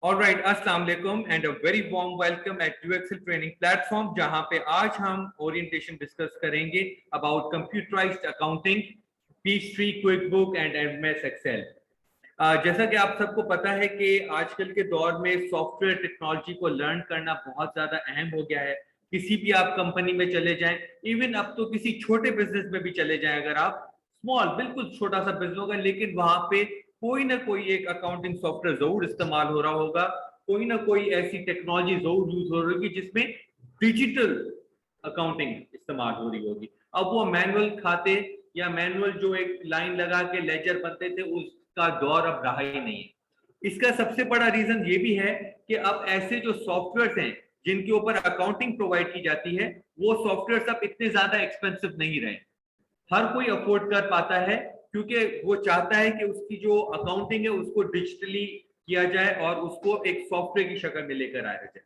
Alright, अस्सलाम वालेकुम and a very warm welcome at UXL training platform, जहां पे आज हम ओरिएंटेशन डिस्कस करेंगे अबाउट कंप्यूटराइज्ड अकाउंटिंग, पीच3 quick book and MS Excel. जैसा कि आप सबको पता है कि आजकल के दौर में सॉफ्टवेयर टेक्नोलॉजी को लर्न करना बहुत ज्यादा अहम हो गया है। किसी भी आप कंपनी में चले जाएं, इवन अब तो किसी छोटे बिजनेस में भी चले जाएं, अगर आप स्मॉल बिल्कुल छोटा सा बिजनेस होगा, लेकिन वहां पे कोई ना कोई एक अकाउंटिंग सॉफ्टवेयर जरूर इस्तेमाल हो रहा होगा, कोई ना कोई ऐसी टेक्नोलॉजी जरूर यूज हो रही होगी जिसमें डिजिटल अकाउंटिंग इस्तेमाल हो रही होगी। अब वो मैनुअल खाते या मैनुअल जो एक लाइन लगा के लेजर बनते थे, उसका दौर अब रहा ही नहीं है। इसका सबसे बड़ा रीजन ये भी है कि अब ऐसे जो सॉफ्टवेयर हैं जिनके ऊपर अकाउंटिंग प्रोवाइड की जाती है, वो सॉफ्टवेयर अब इतने ज्यादा एक्सपेंसिव नहीं रहे। हर कोई अफोर्ड कर पाता है क्योंकि वो चाहता है कि उसकी जो अकाउंटिंग है उसको डिजिटली किया जाए और उसको एक सॉफ्टवेयर की शक्ल में लेकर आया जाए।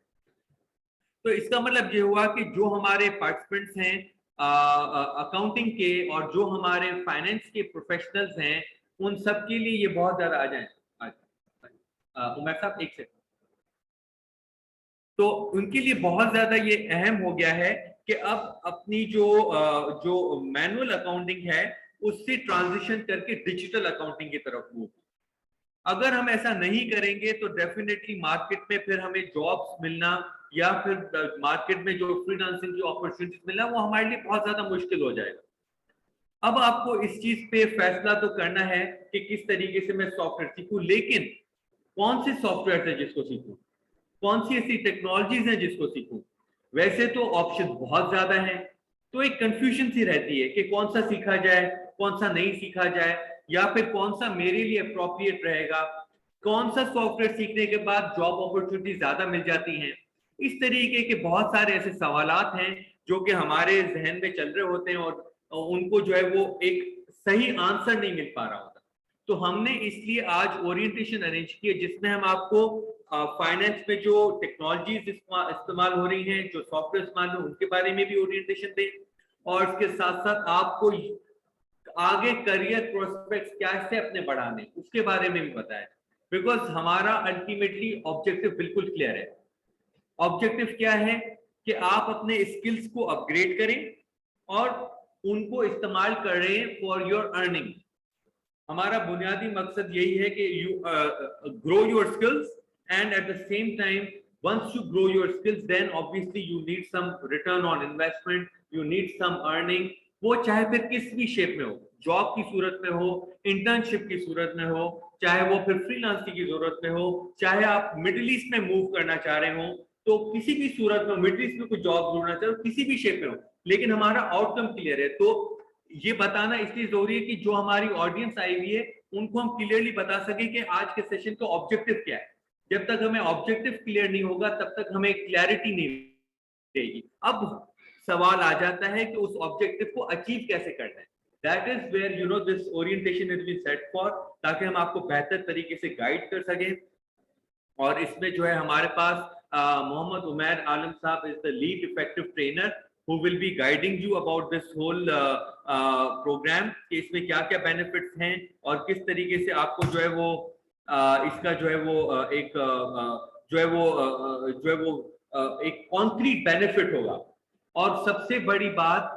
तो इसका मतलब ये हुआ कि जो हमारे पार्टिसिपेंट्स हैं अकाउंटिंग के और जो हमारे फाइनेंस के प्रोफेशनल्स हैं, उन सब के लिए ये बहुत ज्यादा आ जाए। उमर साहब एक सेकंड। तो उनके लिए बहुत ज्यादा ये अहम हो गया है कि अब अपनी जो मैनुअल अकाउंटिंग है उससे ट्रांजिशन करके डिजिटल अकाउंटिंग की तरफ मूव। अगर हम ऐसा नहीं करेंगे तो डेफिनेटली मार्केट में फिर हमें जॉब्स मिलना या फिर मार्केट में जो फ्रीलांसिंग की अपॉर्चुनिटीज मिलना, वो हमारे लिए बहुत ज्यादा मुश्किल हो जाएगा। अब आपको इस चीज पे फैसला तो करना है कि किस तरीके से मैं सॉफ्टवेयर सीखूं, लेकिन कौन से सॉफ्टवेयर है जिसको सीखूं, कौन सी ऐसी टेक्नोलॉजीज हैं जिसको सीखूं। वैसे तो ऑप्शन बहुत ज्यादा हैं, तो एक कंफ्यूजन सी रहती है कि कौन सा सीखा जाए, कौन सा नहीं सीखा जाए, या फिर कौन सा मेरे लिए अप्रोप्रिएट रहेगा, कौन सा सॉफ्टवेयर सीखने के बाद जॉब अपॉर्चुनिटी ज्यादा मिल जाती हैं। इस तरीके के बहुत सारे ऐसे सवालात हैं जो कि हमारे जहन में चल रहे होते हैं और उनको जो है वो एक सही आंसर नहीं मिल पा रहा होता। तो हमने इसलिए आज ओरिएंटेशन अरेंज किए जिसमें हम आपको फाइनेंस में जो टेक्नोलॉजीज इस्तेमाल हो रही हैं, जो सॉफ्टवेयर इस्तेमाल हो, उनके बारे में भी ओरिएंटेशन दें, और इसके साथ साथ आपको आगे करियर प्रोस्पेक्ट्स कैसे अपने बढ़ाने उसके बारे में भी बताएं। बिकॉज हमारा अल्टीमेटली ऑब्जेक्टिव बिल्कुल क्लियर है। ऑब्जेक्टिव क्या है कि आप अपने स्किल्स को अपग्रेड करें और उनको इस्तेमाल करें फॉर योर अर्निंग। हमारा बुनियादी मकसद यही है कि you grow your skills and at the same time once you grow your skills then obviously you need some return on investment, you need some earning। वो चाहे फिर किस भी शेप में हो, जॉब की सूरत में हो, इंटर्नशिप की सूरत में हो, चाहे वो फिर फ्रीलांसिंग की जरूरत में हो, चाहे आप मिडिल ईस्ट में मूव करना चाह रहे हो, तो किसी भी सूरत में मिडिल ईस्ट में कोई जॉब ढूंढना चाह रहे हो, किसी भी शेप में हो, लेकिन हमारा आउटकम क्लियर है। तो ये बताना इसलिए जरूरी है कि जो हमारी ऑडियंस आई हुई है उनको हम क्लियरली बता सके कि आज के सेशन का ऑब्जेक्टिव क्या है। जब तक हमें ऑब्जेक्टिव क्लियर नहीं होगा तब तक हमें क्लैरिटी नहीं रहेगी। अब सवाल आ जाता है कि उस ऑब्जेक्टिव को अचीव कैसे करना है। That is where you know this orientation is been set for, ताकि हम आपको बेहतर तरीके से गाइड कर सकें। और इसमें जो है हमारे पास मोहम्मद उमैर आलम साहब is the lead effective trainer who will be guiding you about this whole program कि इसमें क्या क्या बेनिफिट्स हैं और किस तरीके से आपको जो है वो इसका जो है वो एक जो है वो एक कॉन्क्रीट बेनिफिट होगा। और सबसे बड़ी बात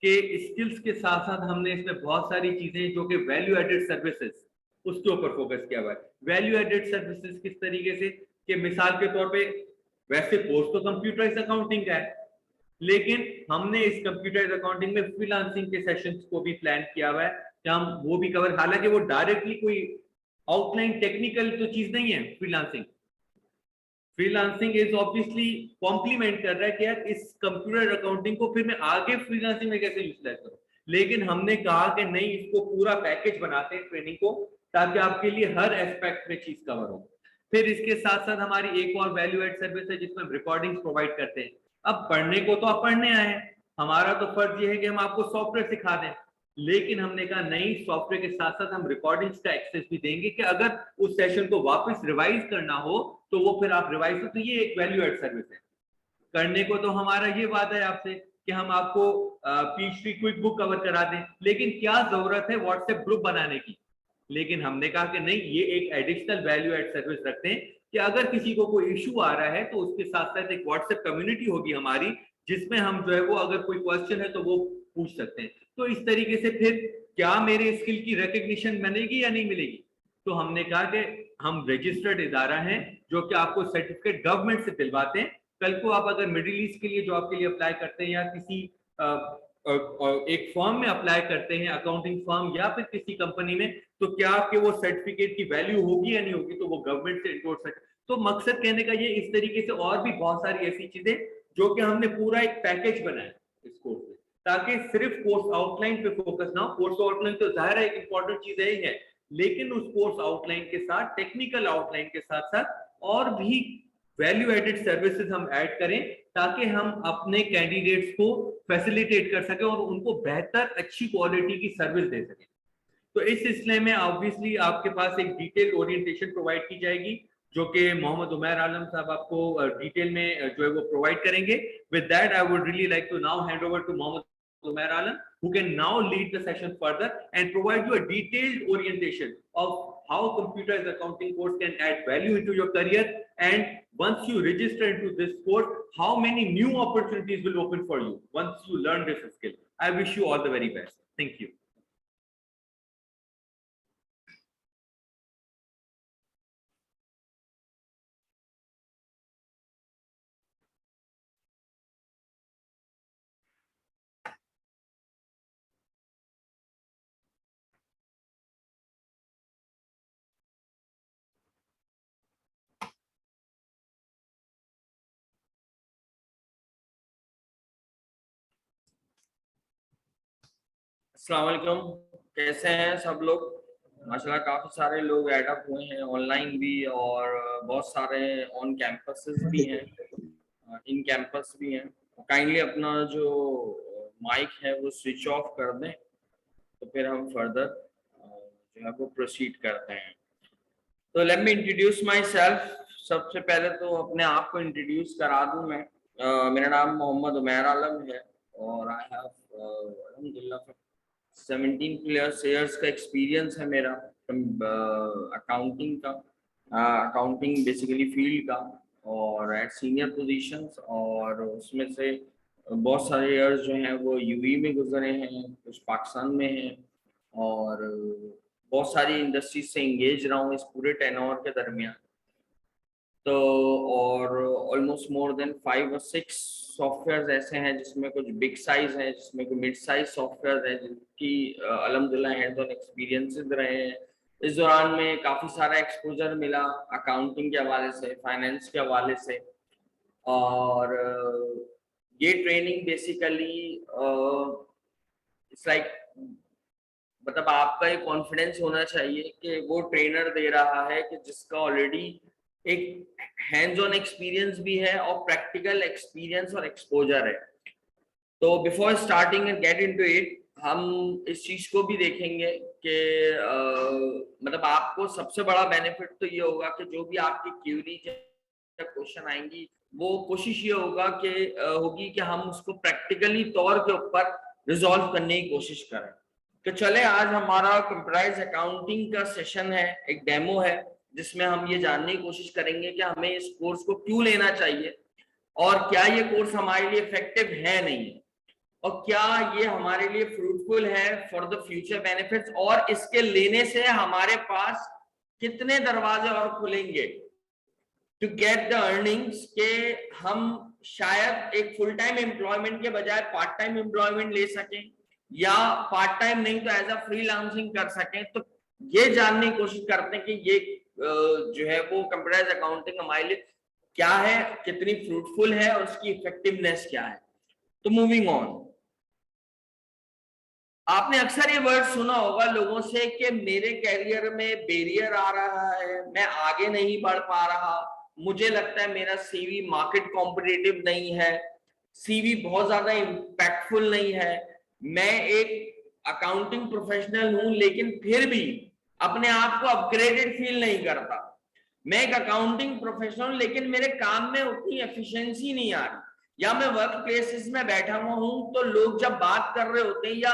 कि स्किल्स के साथ साथ हमने इसमें बहुत सारी चीजें जो कि वैल्यू एडेड सर्विसेज, उसके ऊपर फोकस किया हुआ है। वैल्यू एडेड सर्विसेज किस तरीके से कि मिसाल के तौर पे वैसे कोर्स तो कंप्यूटराइज अकाउंटिंग का है, लेकिन हमने इस कंप्यूटराइज अकाउंटिंग में फ्रीलांसिंग के सेशंस को भी प्लान किया हुआ है कि हम वो भी कवर, हालांकि वो डायरेक्टली कोई आउटलाइन टेक्निकल तो चीज नहीं है। Freelancing freelancing is obviously complement कर रहा है कि यार इस कंप्यूटर अकाउंटिंग को फिर मैं आगे फ्रीलांसिंग में कैसे यूटिलाइज करूं, लेकिन हमने कहा कि नहीं, इसको पूरा पैकेज बनाते हैं ट्रेनिंग को, ताकि आपके लिए हर एस्पेक्ट में चीज कवर हो। फिर इसके साथ साथ हमारी एक और वैल्यू एड सर्विस है जिसमें हम रिकॉर्डिंग्स प्रोवाइड करते हैं। अब पढ़ने को तो आप पढ़ने आए हैं, हमारा तो फर्ज ये है कि हम आपको सॉफ्टवेयर सिखा दें, लेकिन हमने कहा नहीं, सॉफ्टवेयर के साथ साथ हम रिकॉर्डिंग्स का एक्सेस भी देंगे कि अगर उस सेशन को वापस रिवाइज करना हो तो वो फिर आप रिवाइज हो। तो ये एक वैल्यू एड सर्विस है। करने को तो हमारा ये वादा है आपसे कि हम आपको पीच3 क्विक बुक कवर करा दें, लेकिन क्या जरूरत है व्हाट्सएप ग्रुप बनाने की। लेकिन हमने कहा कि नहीं, ये एक एडिशनल वैल्यू एड सर्विस रखते हैं कि अगर किसी को कोई इशू आ रहा है तो उसके साथ साथ एक व्हाट्सएप कम्युनिटी होगी हमारी, जिसमें हम जो है वो अगर कोई क्वेश्चन है तो वो पूछ सकते हैं। तो इस तरीके से फिर क्या मेरे स्किल की रिकग्निशन मिलेगी या नहीं मिलेगी? तो हमने कहा कि हम रजिस्टर्ड इदारा हैं जो कि आपको सर्टिफिकेट गवर्नमेंट से दिलवाते हैं। कल को आप अगर मिडिल ईस्ट के लिए जॉब के लिए अप्लाई करते हैं या किसी एक फर्म में अप्लाई करते हैं, अकाउंटिंग फर्म या फिर किसी कंपनी में, तो क्या आपके वो सर्टिफिकेट की वैल्यू होगी या नहीं होगी, तो वो गवर्नमेंट से इंडोर्स है। तो मकसद कहने का ये, इस तरीके से और भी बहुत सारी ऐसी चीजें जो कि हमने पूरा एक पैकेज बनाया इस कोर्स में, ताकि सिर्फ कोर्स आउटलाइन पे फोकस ना हो। कोर्स आउटलाइन तो जाहिर है एक इंपॉर्टेंट चीज है ही है, लेकिन उस कोर्स आउटलाइन के साथ, टेक्निकल आउटलाइन के साथ साथ और भी वैल्यू एडेड सर्विसेज हम ऐड करें, ताकि हम अपने कैंडिडेट्स को फैसिलिटेट कर सके और उनको बेहतर अच्छी क्वालिटी की सर्विस दे सके। तो इस सिलसिले में ऑब्वियसली आपके पास एक डिटेल ओरिएंटेशन प्रोवाइड की जाएगी, जो कि मोहम्मद उमैर आलम साहब आपको डिटेल में जो है वो प्रोवाइड करेंगे। With that I would really like to now hand over to Mohammad Umair Alam, who can now lead the session further and provide you a detailed orientation of how computerized accounting course can add value into your career, and once you register into this course, how many new opportunities will open for you once you learn this skill. I wish you all the very best. Thank you. अस्सलाम वालेकुम, कैसे हैं सब लोग? माशाल्लाह काफ़ी सारे लोग ऐड अप हुए हैं ऑनलाइन भी, और बहुत सारे ऑन कैंपसेस भी हैं, इन कैंपस भी हैं। काइंडली अपना जो माइक है वो स्विच ऑफ कर दें, तो फिर हम फर्दर जो है वो प्रोसीड करते हैं। तो let me introduce my self. सबसे पहले तो अपने आप को इंट्रोड्यूस करा दूं मैं। मेरा नाम मोहम्मद उमैर आलम है और आई हैव अल्हम्दुलिल्लाह 17+ ईयर्स का एक्सपीरियंस है मेरा अकाउंटिंग का, अकाउंटिंग बेसिकली फील्ड का, और एट सीनियर पोजीशंस। और उसमें से बहुत सारे ईयर्स जो हैं वो यूएई में गुजरे हैं, कुछ पाकिस्तान में हैं, और बहुत सारी इंडस्ट्रीज से इंगेज रहा हूँ इस पूरे 10 आवर के दरमियान। तो और ऑलमोस्ट मोर देन 5 और 6 सॉफ्टवेयर ऐसे हैं जिसमें कुछ बिग साइज हैं, जिसमें कुछ मिड साइज सॉफ्टवेयर हैं, जिनकी अल्हम्दुलिल्लाह हैंड्स ऑन एक्सपीरियंसेस रहे हैं। इस दौरान में काफ़ी सारा एक्सपोजर मिला अकाउंटिंग के हवाले से, फाइनेंस के हवाले से। और ये ट्रेनिंग बेसिकली इट्स लाइक, मतलब आपका एक कॉन्फिडेंस होना चाहिए कि वो ट्रेनर दे रहा है कि जिसका ऑलरेडी एक हैंड्स ऑन एक्सपीरियंस भी है और प्रैक्टिकल एक्सपीरियंस और एक्सपोजर है। तो before starting and get into it, हम इस चीज को भी देखेंगे कि मतलब आपको सबसे बड़ा बेनिफिट तो ये होगा कि जो भी आपकी क्यूरी या क्वेश्चन आएंगी, वो कोशिश ये होगी कि हम उसको प्रैक्टिकली तौर के ऊपर रिजॉल्व करने की कोशिश करें। तो चले, आज हमारा कंप्यूटराइज्ड अकाउंटिंग का सेशन है, एक डेमो है, जिसमें हम ये जानने की कोशिश करेंगे कि हमें इस कोर्स को क्यों लेना चाहिए और क्या ये कोर्स हमारे लिए इफेक्टिव है नहीं है, और क्या ये हमारे लिए फ्रूटफुल है फॉर द फ्यूचर बेनिफिट्स, और इसके लेने से हमारे पास कितने दरवाजे और खुलेंगे टू गेट द अर्निंग्स, के हम शायद एक फुल टाइम एम्प्लॉयमेंट के बजाय पार्ट टाइम एम्प्लॉयमेंट ले सकें, या पार्ट टाइम नहीं तो एज अ फ्रीलांसिंग कर सकें। तो ये जानने की कोशिश करते हैं कि ये जो है वो कंप्यूटराइज्ड अकाउंटिंग हमारे लिए क्या है, कितनी फ्रूटफुल है और उसकी इफेक्टिवनेस क्या है। तो मूविंग ऑन, आपने अक्सर ये वर्ड सुना होगा लोगों से कि मेरे कैरियर में बैरियर आ रहा है, मैं आगे नहीं बढ़ पा रहा, मुझे लगता है मेरा सीवी मार्केट कॉम्पिटिटिव नहीं है, सीवी बहुत ज्यादा इम्पैक्टफुल नहीं है, मैं एक अकाउंटिंग प्रोफेशनल हूं लेकिन फिर भी अपने आप को अपग्रेडेड फील नहीं करता, मैं एक अकाउंटिंग प्रोफेशनल लेकिन मेरे काम में उतनी एफिशिएंसी नहीं आ रही, या मैं वर्क प्लेसेस में बैठा हुआ हूं तो लोग जब बात कर रहे होते हैं या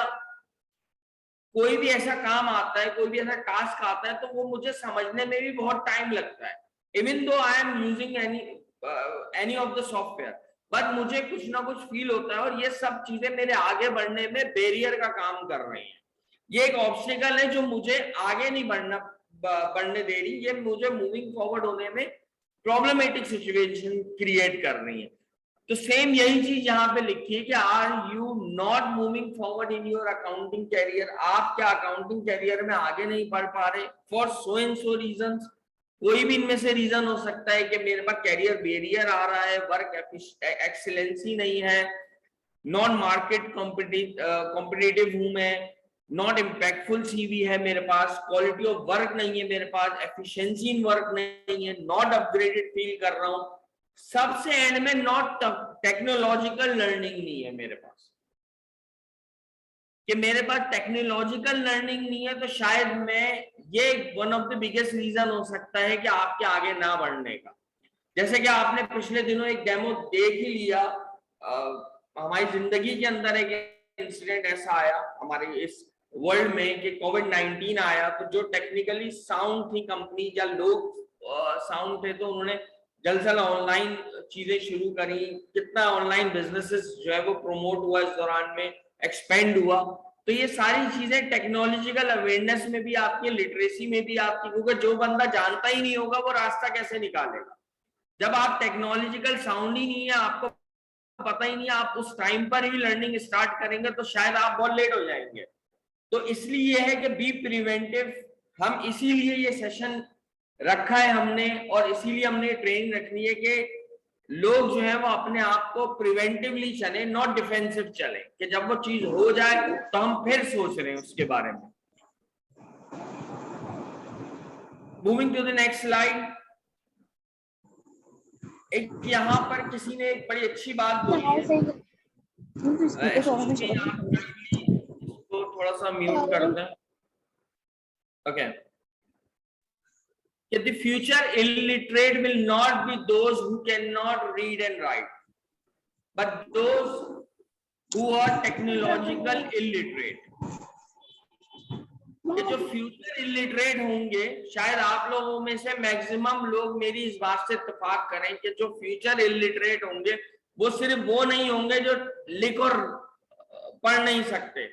कोई भी ऐसा काम आता है, कोई भी ऐसा टास्क आता है, तो वो मुझे समझने में भी बहुत टाइम लगता है, even though I am using any of the software, but मुझे कुछ ना कुछ फील होता है और ये सब चीजें मेरे आगे बढ़ने में बैरियर का काम कर रही हैं। ये एक ऑब्स्टिकल है जो मुझे आगे नहीं बढ़ने दे रही, ये मुझे मूविंग फॉरवर्ड होने में प्रॉब्लमेटिक सिचुएशन क्रिएट कर रही है। तो सेम यही चीज यहाँ पे लिखी है कि are you not moving forward in your accounting career, आप क्या अकाउंटिंग कैरियर में आगे नहीं बढ़ पा रहे for so and so reasons. कोई भी इनमें से रीजन हो सकता है कि मेरे पास कैरियर बैरियर आ रहा है, वर्क एक्सीलेंसी नहीं है, नॉन मार्केट कॉम्पिटिटिव हूं मैं, नॉट इम्पैक्टफुल सीवी है मेरे पास, क्वालिटी ऑफ वर्क नहीं है मेरे पास, एफिशिएंसी इन वर्क नहीं है, नॉट अपग्रेडेड फील कर रहा हूं, सबसे एंड में नॉट टेक्नोलॉजिकल लर्निंग नहीं है मेरे पास, कि मेरे पास टेक्नोलॉजिकल लर्निंग नहीं है। तो शायद मैं, ये one of the biggest reason हो सकता है कि आपके आगे ना बढ़ने का। जैसे कि आपने पिछले दिनों एक डेमो देख ही लिया, हमारी जिंदगी के अंदर एक इंसिडेंट ऐसा आया हमारे इस वर्ल्ड में कि कोविड-19 आया, तो जो टेक्निकली साउंड थी कंपनी या लोग साउंड थे, तो उन्होंने जल्द से जल्द ऑनलाइन चीजें शुरू करी, कितना ऑनलाइन बिजनेसेस जो है वो प्रमोट हुआ इस दौरान में, एक्सपेंड हुआ। तो ये सारी चीजें टेक्नोलॉजिकल अवेयरनेस में भी आपकी, लिटरेसी में भी आपकी, क्योंकि जो बंदा जानता ही नहीं होगा वो रास्ता कैसे निकालेगा। जब आप टेक्नोलॉजिकल साउंड ही नहीं है, आपको पता ही नहीं है, आप उस टाइम पर ही लर्निंग स्टार्ट करेंगे तो शायद आप बहुत लेट हो जाएंगे। तो इसलिए यह है कि बी प्रिवेंटिव, हम इसीलिए ये सेशन रखा है हमने, और इसीलिए हमने ट्रेनिंग रखनी है कि लोग जो है वो अपने आप को प्रिवेंटिवली चले, नॉट डिफेंसिव चले, कि जब वो चीज हो जाए तो हम फिर सोच रहे हैं उसके बारे में। Moving to the next slide. एक यहाँ पर किसी ने एक बड़ी अच्छी बात बोली है, इसको थोड़ा सा म्यूट कर दें। Okay, the future illiterate will not be those who cannot read and write, but those who are technological illiterate. कि जो फ्यूचर इलिटरेट होंगे, शायद आप लोगों में से मैक्सिमम लोग मेरी इस बात से इत्तेफाक करें कि जो फ्यूचर इलिटरेट होंगे वो सिर्फ वो नहीं होंगे जो लिख और पढ़ नहीं सकते,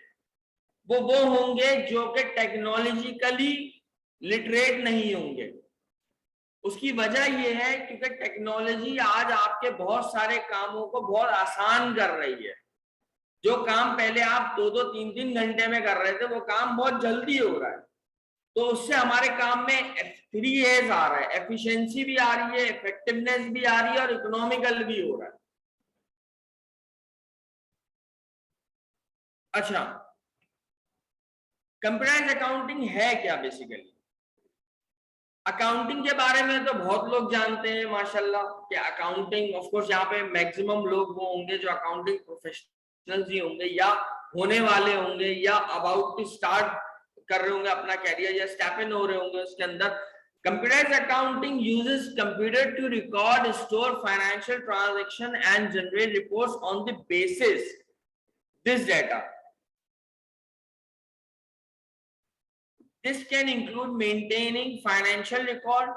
वो होंगे जो कि टेक्नोलॉजिकली लिटरेट नहीं होंगे। उसकी वजह यह है क्योंकि टेक्नोलॉजी आज आपके बहुत सारे कामों को बहुत आसान कर रही है। जो काम पहले आप 2-2, 3-3 घंटे में कर रहे थे, वो काम बहुत जल्दी हो रहा है। तो उससे हमारे काम में 3A's आ रहा है, एफिशिएंसी भी आ रही है, इफेक्टिवनेस भी आ रही है और इकोनॉमिकल भी हो रहा है। अच्छा, कंप्यूटराइज्ड अकाउंटिंग है क्या? बेसिकली अकाउंटिंग के बारे में तो बहुत लोग जानते हैं माशाल्लाह कि अकाउंटिंग, ऑफ कोर्स यहाँ पे मैक्सिमम लोग वो होंगे जो अकाउंटिंग प्रोफेशनल्स ही होंगे या होने वाले होंगे या अबाउट टू स्टार्ट कर रहे होंगे अपना कैरियर या स्टेप इन हो रहे होंगे उसके अंदर। Computerised accounting uses computer to record, store financial transaction and generate reports on the basis this data. This can include maintaining financial record,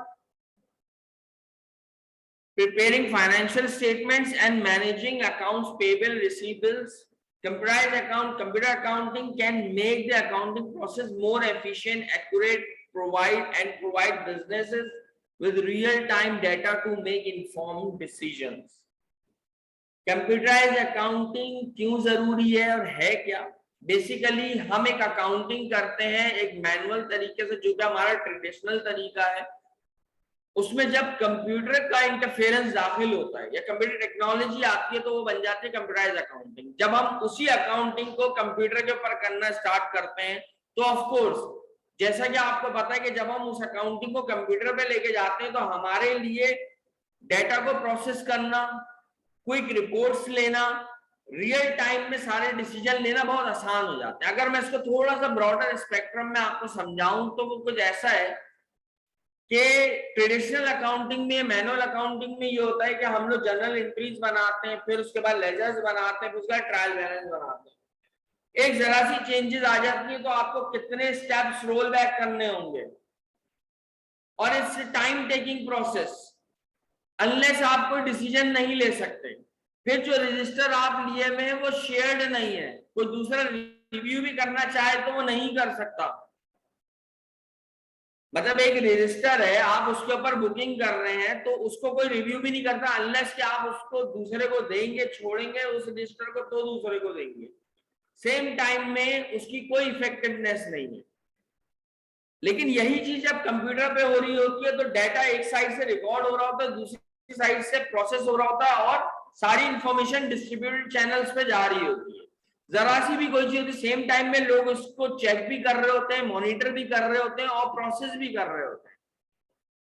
preparing financial statements, and managing accounts payable, receivables. Computer accounting can make the accounting process more efficient, accurate, provide businesses with real-time data to make informed decisions. Computerized accounting क्यों जरूरी है और है क्या? Basically हम एक accounting करते हैं एक मैनुअल तरीके से, जो कि हमारा ट्रेडिशनल तरीका है। उसमें जब कंप्यूटर का इंटरफेरेंस दाखिल होता है या कंप्यूटर टेक्नोलॉजी आती है तो वो बन जाती है कंप्यूटराइज्ड अकाउंटिंग। जब हम उसी अकाउंटिंग को कंप्यूटर के ऊपर करना स्टार्ट करते हैं तो ऑफ कोर्स, जैसा कि आपको पता है कि जब हम उस अकाउंटिंग को कंप्यूटर पे लेके जाते हैं तो हमारे लिए डेटा को प्रोसेस करना, क्विक रिपोर्ट्स लेना, रियल टाइम में सारे डिसीजन लेना बहुत आसान हो जाता है। अगर मैं इसको थोड़ा सा ब्रॉडर स्पेक्ट्रम में आपको समझाऊं तो वो कुछ ऐसा है कि ट्रेडिशनल अकाउंटिंग में, मैनुअल अकाउंटिंग में ये होता है कि हम लोग जनरल एंट्रीज बनाते हैं, फिर उसके बाद लेजर्स बनाते हैं, फिर उसके बाद ट्रायल बैलेंस बनाते हैं। एक जरा सी चेंजेस आ जाती है तो आपको कितने स्टेप्स रोल बैक करने होंगे। और it's time taking process, unless आप कोई डिसीजन नहीं ले सकते। फिर जो रजिस्टर आप लिए हुए हैं वो शेयर्ड नहीं है, कोई दूसरा रिव्यू भी करना चाहे तो वो नहीं कर सकता। मतलब एक रजिस्टर है, आप उसके ऊपर बुकिंग कर रहे हैं तो उसको कोई रिव्यू भी नहीं करता, अनलेस कि आप उसको दूसरे को देंगे, छोड़ेंगे उस रजिस्टर को तो दूसरे को देंगे। सेम टाइम में उसकी कोई इफेक्टिवनेस नहीं है। लेकिन यही चीज जब कंप्यूटर पे हो रही होती है तो डाटा एक साइड से रिकॉर्ड हो रहा होता है, दूसरी साइड से प्रोसेस हो रहा होता है और सारी इंफॉर्मेशन डिस्ट्रीब्यूटेड चैनल्स पे जा रही होती है। जरा सी भी कोई चीज होती है, सेम टाइम में लोग उसको चेक भी कर रहे होते हैं, मॉनिटर भी कर रहे होते हैं और प्रोसेस भी कर रहे होते हैं।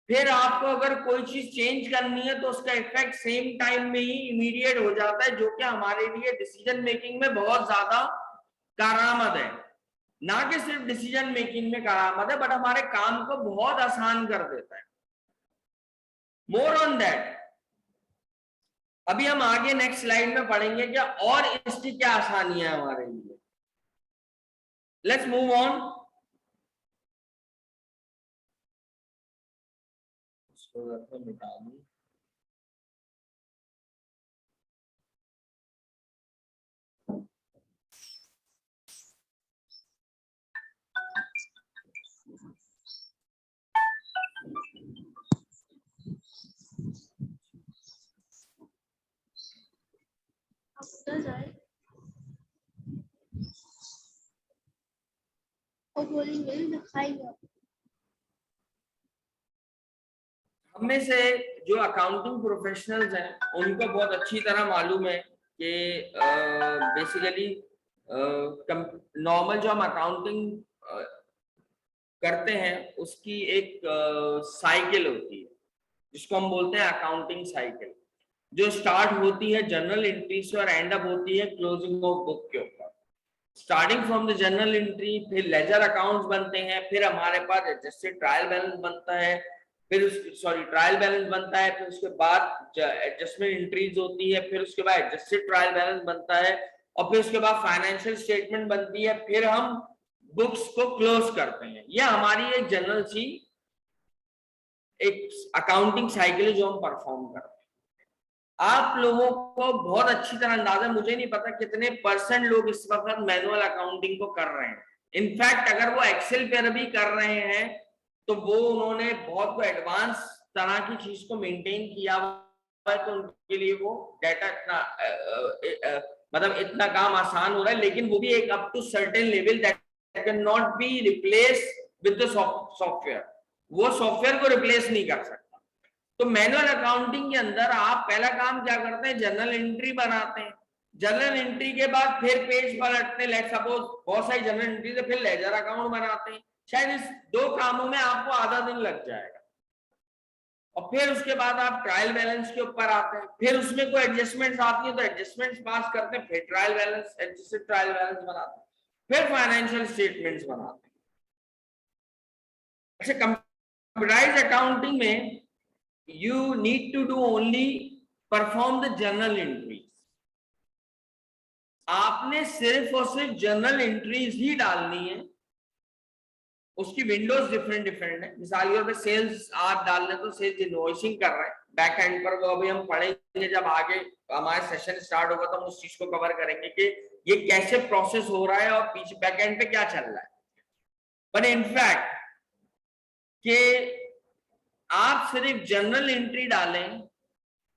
फिर आपको अगर कोई चीज चेंज करनी है तो उसका इफेक्ट सेम टाइम में ही इमीडिएट हो जाता है, जो कि हमारे लिए डिसीजन मेकिंग में बहुत ज्यादा कारआमद है। ना कि सिर्फ डिसीजन मेकिंग में कारआमद है, बट हमारे काम को बहुत आसान कर देता है। मोर ऑन दैट, अभी हम आगे नेक्स्ट स्लाइड में पढ़ेंगे क्या और इसकी क्या आसानियां है हमारे लिए। Let's move on. इसको मिटा दूं। हमें से जो अकाउंटिंग प्रोफेशनल्स हैं उनको बहुत अच्छी तरह मालूम है कि बेसिकली नॉर्मल जो हम अकाउंटिंग करते हैं उसकी एक साइकिल होती है जिसको हम बोलते हैं अकाउंटिंग साइकिल, जो स्टार्ट होती है जनरल एंट्री से और एंड अप होती है क्लोजिंग ऑफ बुक के ऊपर। Starting from the general entry, फिर लेजर अकाउंट्स बनते हैं, फिर हमारे पास एडजस्टेड ट्रायल बैलेंस बनता है, फिर ट्रायल बैलेंस बनता है, फिर उसके बाद एडजस्टमेंट एंट्रीज होती है, फिर उसके बाद एडजस्टेड ट्रायल बैलेंस बनता है और फिर उसके बाद फाइनेंशियल स्टेटमेंट बनती है, फिर हम बुक्स को क्लोज करते हैं। यह हमारी एक जनरल सी एक अकाउंटिंग साइकिल जो हम परफॉर्म करते हैं। आप लोगों को बहुत अच्छी तरह अंदाजा, मुझे नहीं पता कितने परसेंट लोग इस वक्त मैनुअल अकाउंटिंग को कर रहे हैं। इनफैक्ट अगर वो एक्सेल पर भी कर रहे हैं तो वो उन्होंने बहुत को एडवांस तरह की चीज को मेंटेन किया हुआ है, तो उनके लिए वो डाटा इतना मतलब इतना काम आसान हो रहा है, लेकिन वो भी एक up to certain level that can not be replace with the software. वो सॉफ्टवेयर को रिप्लेस नहीं कर सकता। तो मैनुअल अकाउंटिंग के अंदर आप पहला काम क्या करते हैं, जनरल एंट्री बनाते हैं। जनरल एंट्री के बाद फिर पेज पलटते हैं, लेट्स सपोज बहुत सारी जनरल एंट्री से फिर लेजर अकाउंट बनाते हैं। शायद इस दो कामों में आपको आधा दिन लग जाएगा और फिर उसके बाद आप ट्रायल बैलेंस के ऊपर आते हैं, फिर उसमें कोई एडजस्टमेंट्स आती है तो एडजस्टमेंट्स पास करते हैं, फिर trial balance adjusted trial balance बनाते हैं, फिर फाइनेंशियल स्टेटमेंट्स बनाते हैं। अच्छा, कंप्यूटराइज्ड अकाउंटिंग में you need to do only perform the journal entries। आपने सिर्फ और सिर्फ जर्नल एंट्रीज ही डालनी है। उसकी विंडोज डिफरेंट है। मिसाल के तौर पे सेल्स आप डाल रहे तो सेल्स इनवॉइसिंग कर रहे हैं बैक एंड पर, तो अभी हम पढ़ेंगे जब आगे हमारा सेशन स्टार्ट होगा तो हम उस चीज को कवर करेंगे कि ये कैसे प्रोसेस हो रहा है और पीछे बैक एंड पे क्या चल रहा है। पर इनफैक्ट कि आप सिर्फ जनरल एंट्री डालें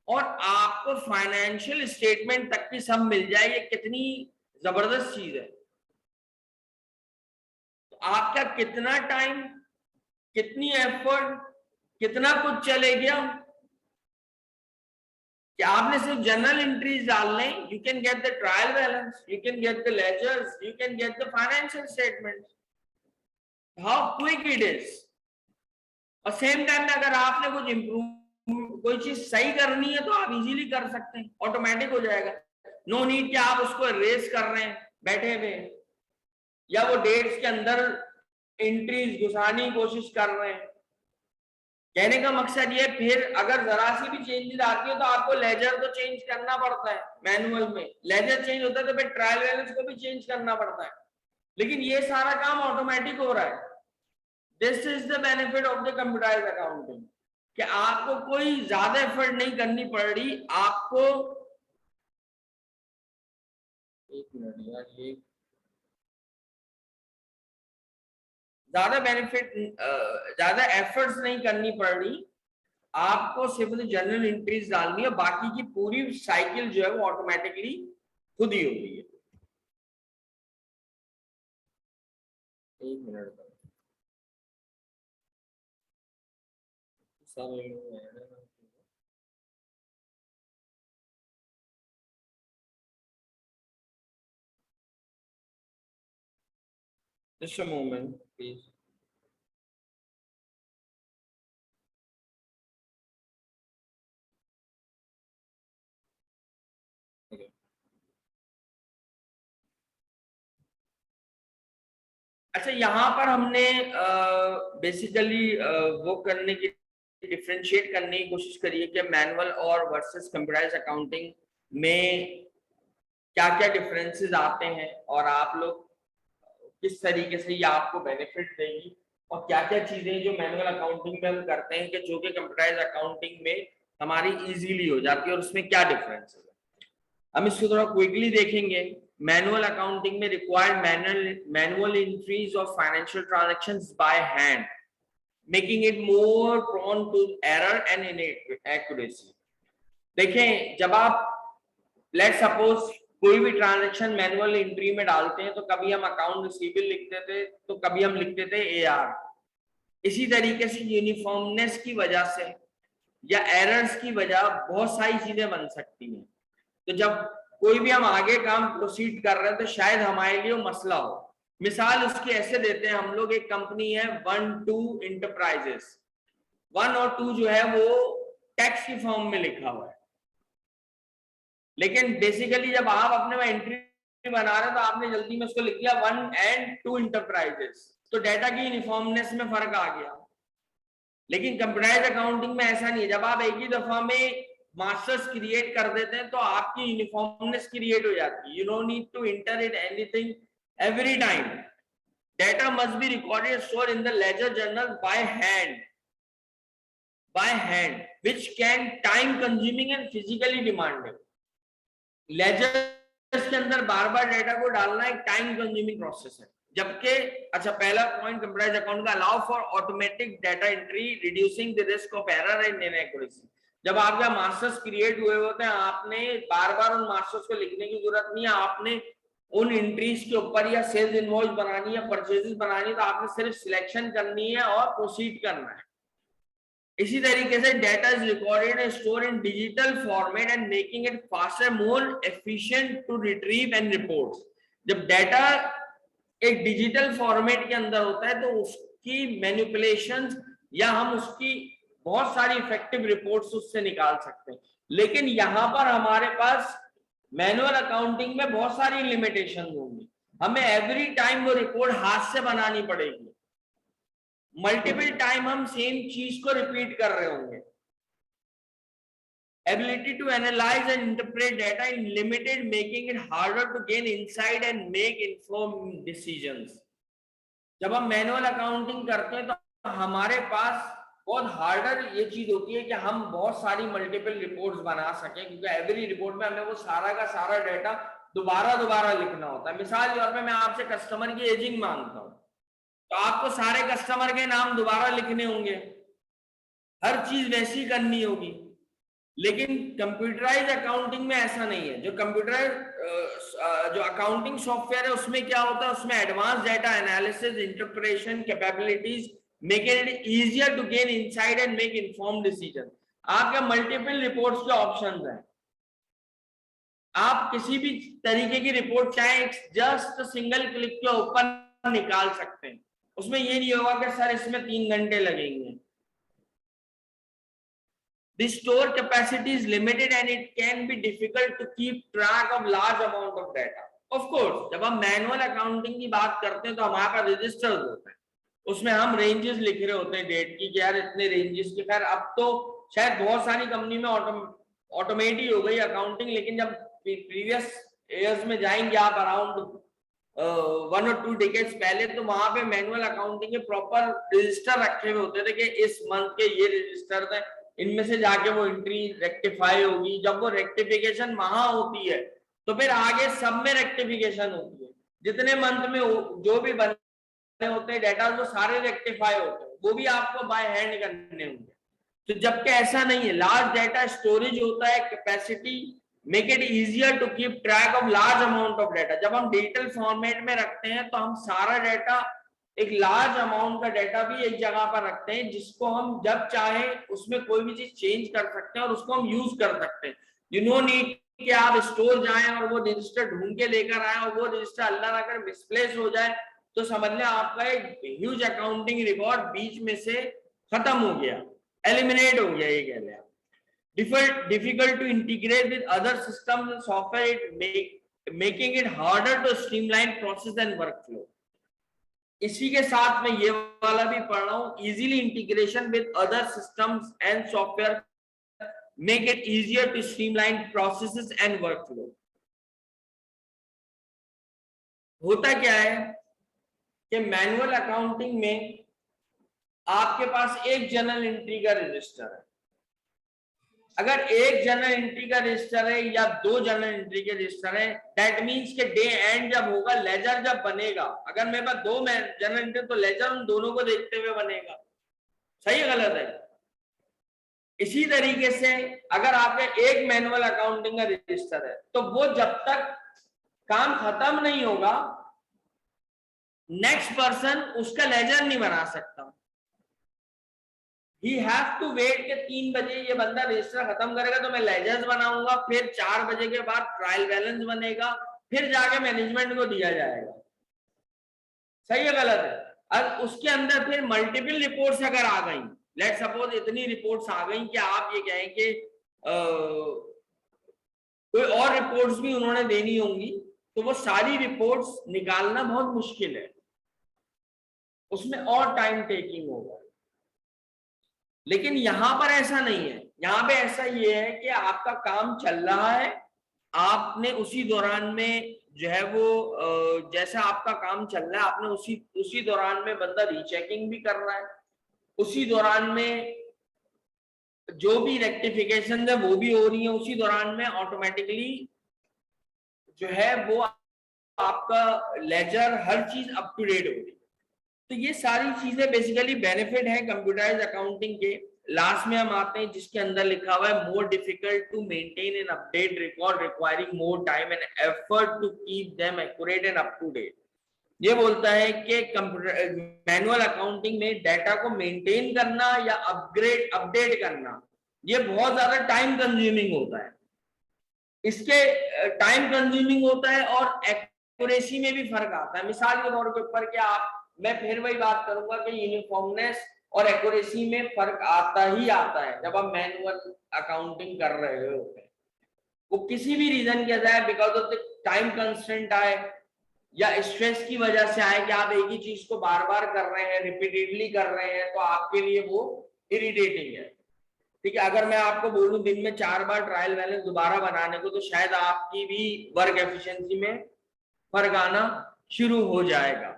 और आपको फाइनेंशियल स्टेटमेंट तक की सब मिल जाए, ये कितनी जबरदस्त चीज है। तो आपका कितना टाइम, कितनी एफर्ट, कितना कुछ चले गया कि आपने सिर्फ जनरल एंट्रीज डाल लें। You can get the trial balance, you can get the ledgers, you can get the financial statement, how quick it is. और सेम टाइम में अगर आपने कुछ इंप्रूव कोई चीज सही करनी है तो आप इजीली कर सकते हैं, ऑटोमेटिक हो जाएगा। नो नीड कि आप उसको रेस कर रहे हैं बैठे हुए, या वो डेट्स के अंदर एंट्रीज घुसाने की कोशिश कर रहे हैं। कहने का मकसद ये, फिर अगर जरा सी भी चेंजेस आती है तो आपको लेजर तो चेंज करना पड़ता है। मैनुअल में लेजर चेंज होता है तो फिर ट्रायल बैलेंस को भी चेंज करना पड़ता है, लेकिन ये सारा काम ऑटोमेटिक हो रहा है। This is the benefit of the computerised accounting, कि आपको कोई ज्यादा एफर्ट नहीं करनी पड़ रही। आपको एक मिनट यार, ये ज्यादा बेनिफिट, ज्यादा एफर्ट्स नहीं करनी पड़ रही, आपको सिर्फ जनरल एंट्रीज डालनी है, बाकी की पूरी साइकिल जो है वो ऑटोमेटिकली खुद ही होती है। एक minute just a moment please। okay। अच्छा, यहाँ पर हमने बेसिकली वो करने की, डिफरेंशिएट करने की कोशिश करी है कि मैनुअल और वर्सेस कंप्यूटराइज्ड अकाउंटिंग में क्या क्या डिफरेंसेस आते हैं, और आप लोग किस तरीके से ये आपको बेनिफिट देगी, और क्या क्या चीजें जो मैनुअल अकाउंटिंग में हम करते हैं कि जो कि कंप्यूटराइज्ड अकाउंटिंग में हमारी इजीली हो जाती है, और उसमें क्या डिफरेंस है। हम इसको थोड़ा क्विकली देखेंगे। मैनुअल अकाउंटिंग में required manual entries of financial transactions by hand, making it more prone to error and inaccuracy. देखें, जब आप लेट सपोज कोई भी ट्रांजैक्शन मैनुअल एंट्री में डालते हैं, तो कभी हम अकाउंट रिसीवेबल लिखते थे, तो कभी हम लिखते थे AR। इसी तरीके से यूनिफॉर्मनेस की वजह से या एरर्स की वजह बहुत सारी चीजें बन सकती हैं। तो जब कोई भी हम आगे काम प्रोसीड कर रहे हैं, तो शायद हमारे लिए वो मसला हो। मिसाल उसकी ऐसे देते हैं हम लोग, एक कंपनी है 1-2 इंटरप्राइजेस, 1 और 2 जो है वो टैक्स की फॉर्म में लिखा हुआ है, लेकिन बेसिकली जब आप अपने में एंट्री बना रहे हैं तो आपने जल्दी में उसको लिख दिया 1 and 2 इंटरप्राइजेस, तो डेटा की यूनिफॉर्मनेस में फर्क आ गया। लेकिन कंप्यूटराइज्ड अकाउंटिंग में ऐसा नहीं है। जब आप एक ही दफा में मास्टर्स क्रिएट कर देते हैं तो आपकी यूनिफॉर्मनेस क्रिएट हो जाती है। You don't need to enter it anything every time. Data must be recorded stored in the ledger journal by hand which can time consuming and physically demanding। Ledgers के अंदर बार बार डेटा को डालना एक टाइम कंज्यूमिंग प्रोसेस है। जबकि अच्छा, पहला point computerised account का allow for automatic data entry reducing the risk of error and inaccuracy. जब आपका मास्टर्स क्रिएट हुए होते हैं, आपने बार बार उन मास्टर्स को लिखने की जरूरत नहीं है। आपने उन एंट्रीज के ऊपर या सेल्स इनवॉइस बनानी है, परचेजेस बनानी है, तो आपने सिर्फ सिलेक्शन करनी है और प्रोसीड करना है। इसी तरीके से data is recorded and store in digital format and making it faster, more efficient to retrieve and reports. जब डेटा एक डिजिटल फॉर्मेट के अंदर होता है तो उसकी मैनिपुलेशंस या हम उसकी बहुत सारी इफेक्टिव रिपोर्ट्स उससे निकाल सकते हैं। लेकिन यहां पर हमारे पास मैनुअल अकाउंटिंग में बहुत सारी लिमिटेशन होंगी। हमें एवरी टाइम वो रिपोर्ट हाथ से बनानी पड़ेगी, मल्टीपल टाइम हम सेम चीज को रिपीट कर रहे होंगे। Ability to analyze and interpret data is limited, making it harder to gain insight and make informed decisions। जब हम मैनुअल अकाउंटिंग करते हैं तो हमारे पास बहुत हार्डर ये चीज होती है कि हम बहुत सारी मल्टीपल रिपोर्ट्स बना सकें, क्योंकि एवरी रिपोर्ट में हमें वो सारा का सारा डेटा दोबारा लिखना होता है। मिसाल के तौर पे मैं आपसे कस्टमर की एजिंग मांगता हूं, तो आपको सारे कस्टमर के नाम दोबारा लिखने होंगे, हर चीज वैसी करनी होगी। लेकिन कंप्यूटराइज अकाउंटिंग में ऐसा नहीं है। जो कंप्यूटराइज जो अकाउंटिंग सॉफ्टवेयर है उसमें क्या होता है, उसमें advance data analysis, interpretation capabilities make it easier to gain insight and make informed decision. आपके मल्टीपल रिपोर्ट्स के ऑप्शंस हैं, आप किसी भी तरीके की रिपोर्ट चाहे जस्ट सिंगल क्लिक के ऊपर निकाल सकते हैं। उसमें ये नहीं होगा कि सर इसमें 3 घंटे लगेंगे। The store capacity is limited and it can be difficult to keep track of large amount of data। Of course, जब हम मैनुअल अकाउंटिंग की बात करते हैं तो हमारे पास रजिस्टर्स होते हैं, उसमें हम रेंजेस लिख रहे होते हैं डेट की, कि यार इतने रेंजेस की। खैर अब तो शायद बहुत सारी कंपनी में ऑटोमेट ही हो गई अकाउंटिंग, लेकिन जब प्रीवियस ईयर्स में जाएंगे आप अराउंड 1 और 2 डिकेड्स पहले, तो वहां पे मैनुअल अकाउंटिंग के प्रॉपर रजिस्टर रखे हुए होते थे कि इस मंथ के ये रजिस्टर थे, इनमें से जाके वो एंट्री रेक्टिफाई होगी। जब वो रेक्टिफिकेशन वहां होती है तो फिर आगे सब में रेक्टिफिकेशन होती है। जितने मंथ में जो भी बने होते हैं डेटा वो सारे रेक्टिफाई होते हैं, वो भी आपको बाय हैंड करने होंगे। तो जबकि ऐसा नहीं है, लार्ज डेटा स्टोरेज होता है, capacity make it easier to keep track of large amount of data. जब हम डिजिटल फॉर्मेट में रखते हैं तो हम सारा डेटा, एक लार्ज अमाउंट का डेटा भी एक जगह पर रखते हैं, जिसको हम जब चाहे उसमें कोई भी चीज चेंज कर सकते हैं और उसको हम यूज कर सकते हैं। यू नो नीड कि आप स्टोर जाएं और वो रजिस्टर ढूंढ के लेकर आए और वो रजिस्टर अल्लाह ना करे मिसप्लेस हो जाए तो समझ लें आपका एक ह्यूज अकाउंटिंग रिकॉर्ड बीच में से खत्म हो गया, एलिमिनेट हो गया, ये कह लें। Difficult to integrate with other systems and software, making it harder to streamline process and workflow. इसी के साथ मैं ये वाला भी पढ़ रहा हूँ, easily integration with other systems and software make it easier to streamline processes and workflow. होता क्या है कि मैनुअल अकाउंटिंग में आपके पास एक जनरल एंट्री का रजिस्टर है। अगर एक जनरल एंट्री का रजिस्टर है या 2 जनरल एंट्री के रजिस्टर है, दैट मींस के डे एंड जब होगा, लेजर जब बनेगा, अगर मेरे पास 2 जनरल एंट्री तो लेजर उन दोनों को देखते हुए बनेगा। सही है गलत है? इसी तरीके से अगर आपके एक मैनुअल अकाउंटिंग का रजिस्टर है तो वो जब तक काम खत्म नहीं होगा नेक्स्ट पर्सन उसका लेजर नहीं बना सकता। He have to wait के 3 बजे ये बंदा रजिस्टर खत्म करेगा तो मैं लेजर्स बनाऊंगा, फिर 4 बजे के बाद ट्रायल बैलेंस बनेगा, फिर जाके मैनेजमेंट को दिया जाएगा। सही है गलत है? अब उसके अंदर फिर मल्टीपल रिपोर्ट्स अगर आ गई, लेट सपोज इतनी रिपोर्ट्स आ गई कि आप ये कहें कि कोई और रिपोर्ट्स भी उन्होंने देनी होंगी, तो वो सारी रिपोर्ट्स निकालना बहुत मुश्किल है, उसमें और टाइम टेकिंग होगा। लेकिन यहां पर ऐसा नहीं है, यहां पे ऐसा ये है कि आपका काम चल रहा है, आपने उसी दौरान में जो है वो जैसा आपका काम चल रहा है आपने उसी दौरान में बंदा रीचेकिंग भी कर रहा है, उसी दौरान में जो भी रेक्टिफिकेशन है वो भी हो रही है, उसी दौरान में ऑटोमेटिकली जो है वो आपका लेजर हर चीज अप टू डेट हो रही है। तो ये सारी चीजें बेसिकली बेनिफिट है कंप्यूटराइज्ड अकाउंटिंग के। लास्ट में हम आते हैं जिसके अंदर लिखा हुआ है more difficult to maintain and update record requiring more time and effort to keep them accurate and up to date. ये बोलता है कि कंप्यूटर मैनुअल अकाउंटिंग में डेटा को मेंटेन करना या अपडेट करना ये बहुत ज्यादा टाइम कंज्यूमिंग होता है। इसके टाइम कंज्यूमिंग होता है और एक्यूरेसी में भी फर्क आता है। मिसाल के तौर के ऊपर क्या आप, मैं फिर वही बात करूंगा कि यूनिफॉर्मनेस और एक्यूरेसी में फर्क आता ही आता है जब आप मैनुअल अकाउंटिंग कर रहे होते हैं। वो किसी भी रीजन के जाए, because of the time constraint आए या स्ट्रेस की वजह से आए कि आप एक ही चीज को बार बार कर रहे हैं, रिपीटेडली कर रहे हैं, तो आपके लिए वो इरिटेटिंग है। ठीक है, अगर मैं आपको बोलूं दिन में 4 बार ट्रायल बैलेंस दोबारा बनाने को, तो शायद आपकी भी वर्क एफिशिएंसी में फर्क आना शुरू हो जाएगा।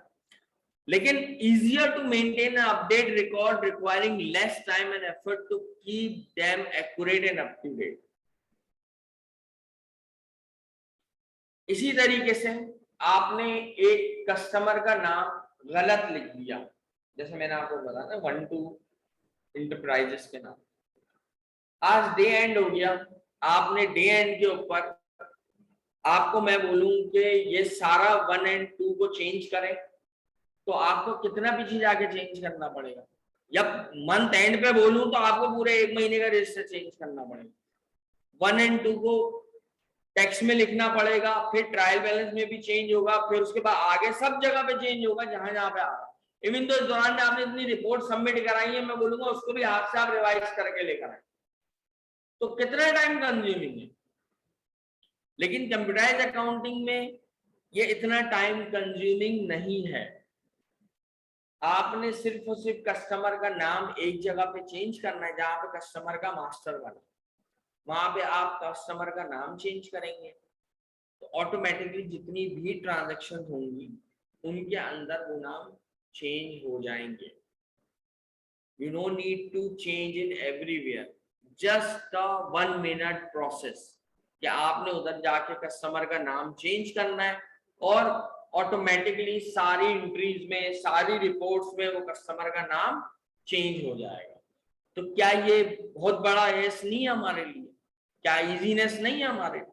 लेकिन easier to maintain an update record requiring less time and effort to keep them accurate and up to date। इसी तरीके से आपने एक कस्टमर का नाम गलत लिख दिया, जैसे मैंने आपको बताया ना 12 इंटरप्राइजेस के नाम, आज डे एंड हो गया, आपने डे एंड के ऊपर आपको मैं बोलूं कि ये सारा 1 और 2 को चेंज करें तो आपको कितना पीछे जाके चेंज करना पड़ेगा। या मंथ एंड पे बोलूं तो आपको पूरे 1 महीने का रजिस्टर चेंज करना पड़ेगा। 1 और 2 को टेक्स्ट में लिखना पड़ेगा, फिर ट्रायल बैलेंस में भी चेंज होगा, फिर उसके बाद आगे सब जगह पे चेंज होगा जहां जहां पे आ रहा है। इवन तो इस दौरान में आपने इतनी रिपोर्ट सबमिट कराई है, मैं बोलूंगा उसको भी हाथ से आप रिवाइज करके लेकर आए, तो कितना टाइम कंज्यूमिंग है। लेकिन कंप्यूटराइज्ड अकाउंटिंग में ये इतना टाइम कंज्यूमिंग नहीं है। आपने सिर्फ और सिर्फ कस्टमर का नाम एक जगह पे चेंज करना है, जहां पे कस्टमर का मास्टर बना, वहां पे आप कस्टमर का नाम चेंज करेंगे। तो ऑटोमेटिकली जितनी भी ट्रांजैक्शन होंगी उनके अंदर वो नाम चेंज हो जाएंगे। You no need to change in everywhere, just a 1 minute process कि आपने उधर जाके कस्टमर का नाम चेंज करना है और ऑटोमेटिकली सारी एंट्रीज में, सारी रिपोर्ट्स में वो कस्टमर का नाम चेंज हो जाएगा। तो क्या ये बहुत बड़ा यस नहीं है हमारे लिए? क्या इजीनेस नहीं है हमारे लिए?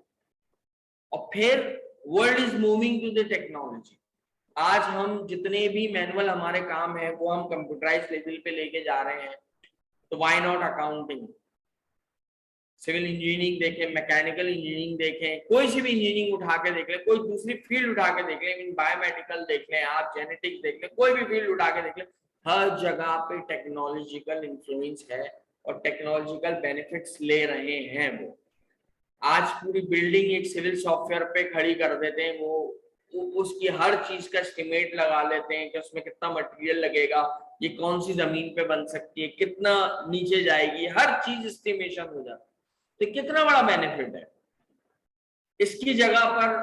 और फिर world is moving to the technology. आज हम जितने भी मैनुअल हमारे काम है वो हम कंप्यूटराइज लेवल पे लेके जा रहे हैं। तो why not accounting? Civil engineering देखें, मैकेनिकल इंजीनियरिंग देखें, कोई सी भी इंजीनियरिंग उठा के देख लें, कोई दूसरी फील्ड उठा के देख लें, बायोमेडिकल देख लें, आप जेनेटिक्स देख लें, कोई भी फील्ड उठा के देख लें, हर जगह पे टेक्नोलॉजिकल इन्फ्लुएंस है और टेक्नोलॉजिकल बेनिफिट्स ले रहे हैं वो। आज पूरी बिल्डिंग एक सिविल सॉफ्टवेयर पे खड़ी कर देते हैं, वो उसकी हर चीज का एस्टिमेट लगा लेते हैं कि उसमें कितना मटेरियल लगेगा, ये कौन सी जमीन पे बन सकती है, कितना नीचे जाएगी, हर चीज एस्टिमेशन हो जाता है। तो कितना बड़ा बेनिफिट है। इसकी जगह पर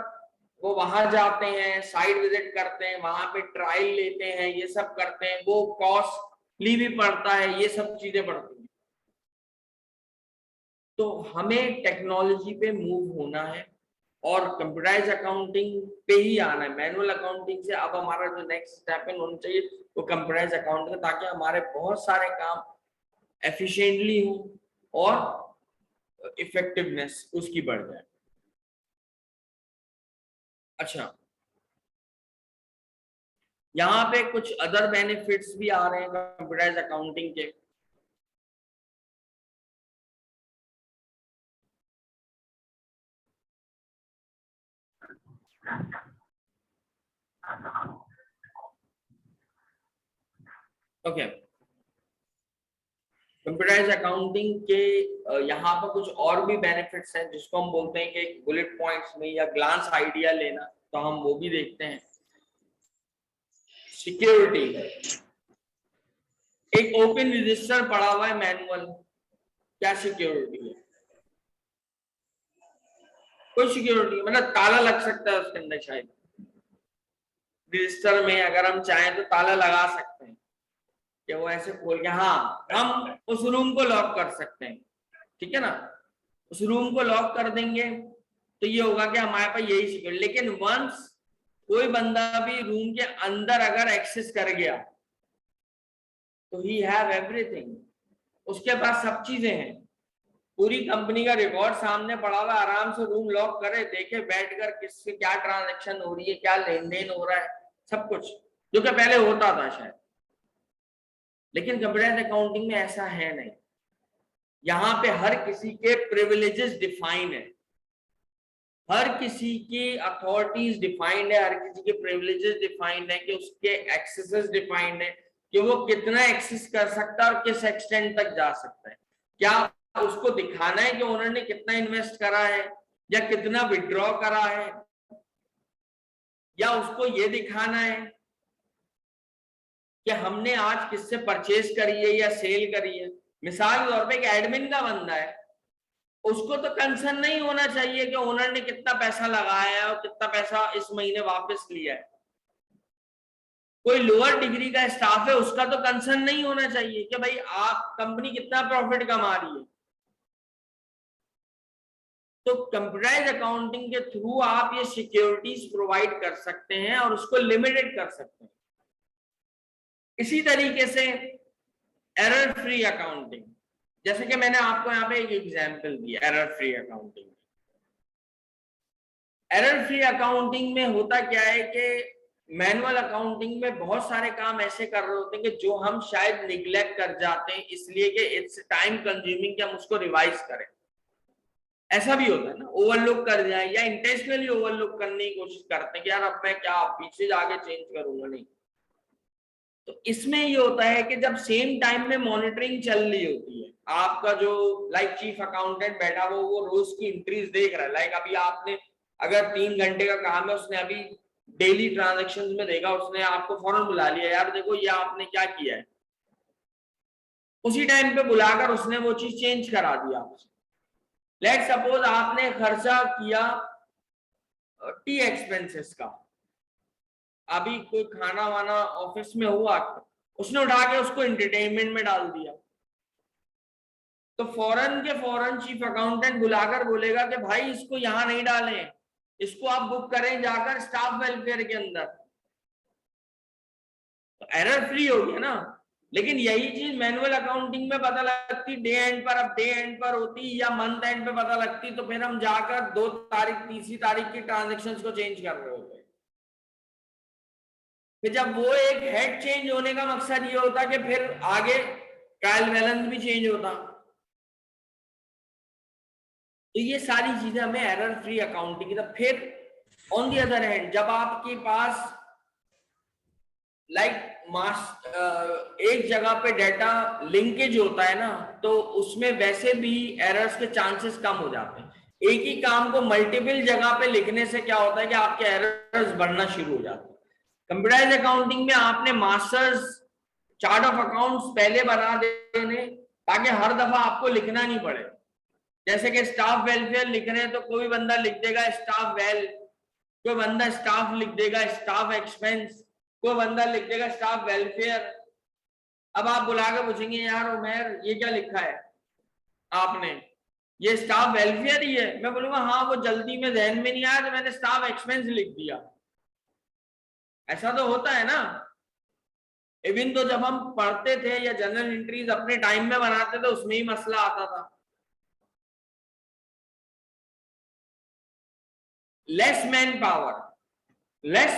वो वहां जाते हैं, साइट विजिट करते हैं, वहां पे ट्रायल लेते हैं, ये सब करते हैं, वो कॉस्टली भी पड़ता है, ये सब चीजें पड़ती हैं। तो हमें टेक्नोलॉजी पे मूव होना है और कंप्यूटराइज अकाउंटिंग पे ही आना है। मैनुअल अकाउंटिंग से अब हमारा जो नेक्स्ट स्टेप है होना चाहिए वो कंप्यूटराइज अकाउंटिंग, ताकि हमारे बहुत सारे काम एफिशिएंटली हो और इफेक्टिवनेस उसकी बढ़ जाए। अच्छा, यहाँ पे कुछ अदर बेनिफिट्स भी आ रहे हैं कंप्यूटराइज अकाउंटिंग के। ओके, कंप्यूटराइज अकाउंटिंग के यहाँ पर कुछ और भी बेनिफिट्स हैं जिसको हम बोलते हैं कि बुलेट पॉइंट्स में या ग्लांस आइडिया लेना, तो हम वो भी देखते हैं। सिक्योरिटी, एक ओपन रजिस्टर पड़ा हुआ है मैनुअल, क्या सिक्योरिटी है? कोई सिक्योरिटी, मतलब ताला लग सकता है उसके अंदर, शायद रजिस्टर में अगर हम चाहें तो ताला लगा सकते हैं कि वो ऐसे खोल के, हाँ हम उस रूम को लॉक कर सकते हैं, ठीक है ना, उस रूम को लॉक कर देंगे तो ये होगा कि हमारे पास यही सिक्योरिटी। लेकिन वंस कोई बंदा भी रूम के अंदर अगर एक्सेस कर गया तो ही हैव एवरीथिंग, उसके पास सब चीजें हैं, पूरी कंपनी का रिकॉर्ड सामने पड़ा हुआ, आराम से रूम लॉक करे, देखे बैठकर किससे क्या ट्रांजैक्शन हो रही है, क्या लेन देन हो रहा है, सब कुछ, जो कि पहले होता था शायद। लेकिन कंप्यूटराइज्ड अकाउंटिंग में ऐसा है नहीं। यहाँ पे हर किसी के प्रिविलेजेस डिफाइन है, हर किसी की अथॉरिटीज डिफाइंड है, हर किसी के प्रिविलेजेस डिफाइंड है, कि उसके एक्सेसेस डिफाइंड है कि वो कितना एक्सेस कर सकता है और किस एक्सटेंट तक जा सकता है। क्या उसको दिखाना है कि ओनर ने कितना इन्वेस्ट करा है या कितना विड्रॉ करा है, या उसको ये दिखाना है कि हमने आज किससे परचेज करी है या सेल करी है। मिसाल के तौर पे एक एडमिन का बंदा है, उसको तो कंसर्न नहीं होना चाहिए कि ओनर ने कितना पैसा लगाया है और कितना पैसा इस महीने वापस लिया है। कोई लोअर डिग्री का स्टाफ है, उसका तो कंसर्न नहीं होना चाहिए कि भाई आप कंपनी कितना प्रॉफिट कमा रही है। तो कंप्यूटराइज अकाउंटिंग के थ्रू आप ये सिक्योरिटीज प्रोवाइड कर सकते हैं और उसको लिमिटेड कर सकते हैं। इसी तरीके से एरर फ्री अकाउंटिंग, जैसे कि मैंने आपको यहाँ पे एक एग्जांपल दिया error free accounting. Error free accounting में होता क्या है कि मैनुअल अकाउंटिंग में बहुत सारे काम ऐसे कर रहे होते हैं कि जो हम शायद निग्लेक्ट कर जाते हैं, इसलिए कि इट्स टाइम कंज्यूमिंग कि हम उसको रिवाइज करें। ऐसा भी होता है ना, ओवरलुक कर जाए या इंटेंशनली ओवरलुक करने की कोशिश करते हैं कि यार अब मैं क्या पीछे जाके चेंज करूंगा, नहीं। तो इसमें ये होता है कि जब सेम टाइम में मॉनिटरिंग चल रही होती है, आपका जो लाइक चीफ अकाउंटेंट बैठा वो रोज की एंट्रीज देख रहा है। लाइक अभी आपने अगर 3 घंटे का काम है, उसने अभी डेली ट्रांजेक्शन में देखा, उसने आपको फौरन बुला लिया, यार देखो ये आपने क्या किया है, उसी टाइम पे बुलाकर उसने वो चीज चेंज करा दिया आपसे। लेट सपोज आपने खर्चा किया टी एक्सपेंसेस का, अभी कोई खाना वाना ऑफिस में हुआ, उसने उठा के उसको एंटरटेनमेंट में डाल दिया, तो फौरन के फौरन चीफ अकाउंटेंट बुलाकर बोलेगा कि भाई इसको यहां नहीं डालें, इसको आप बुक करें जाकर स्टाफ वेलफेयर के अंदर, तो एरर फ्री हो गया ना। लेकिन यही चीज मैनुअल अकाउंटिंग में पता लगती डे एंड पर, अब डे एंड पर होती या मंथ एंड पे पता लगती, तो फिर हम जाकर 2 तारीख तीसरी तारीख की ट्रांजेक्शन्स को चेंज कर रहे होते। फिर जब वो एक हेड चेंज होने का मकसद ये होता कि फिर आगे ट्रायल बैलेंस भी चेंज होता। तो ये सारी चीजें हमें एरर फ्री अकाउंटिंग की। फिर ऑन दी अदर हैंड जब आपके पास एक जगह पे डाटा लिंकेज होता है ना, तो उसमें वैसे भी एरर्स के चांसेस कम हो जाते हैं। एक ही काम को मल्टीपल जगह पे लिखने से क्या होता है कि आपके एरर्स बढ़ना शुरू हो जाते हैं। कंप्यूटराइज अकाउंटिंग में आपने मास्टर्स चार्ट ऑफ अकाउंट्स पहले बना देने ताकि हर दफा आपको लिखना नहीं पड़े। जैसे कि स्टाफ वेलफेयर लिख रहे हैं तो कोई बंदा लिख देगा स्टाफ वेल, कोई बंदा स्टाफ लिख देगा स्टाफ एक्सपेंस, कोई बंदा लिख देगा स्टाफ वेलफेयर। अब आप बुला के पूछेंगे यार उमेर ये क्या लिखा है आपने, ये स्टाफ वेलफेयर ही है। मैं बोलूंगा हाँ वो जल्दी में ध्यान में नहीं आया तो मैंने स्टाफ एक्सपेंस लिख दिया। ऐसा तो होता है ना। इवन तो जब हम पढ़ते थे या जनरल एंट्रीज अपने टाइम में बनाते थे उसमें ही मसला आता था। लेस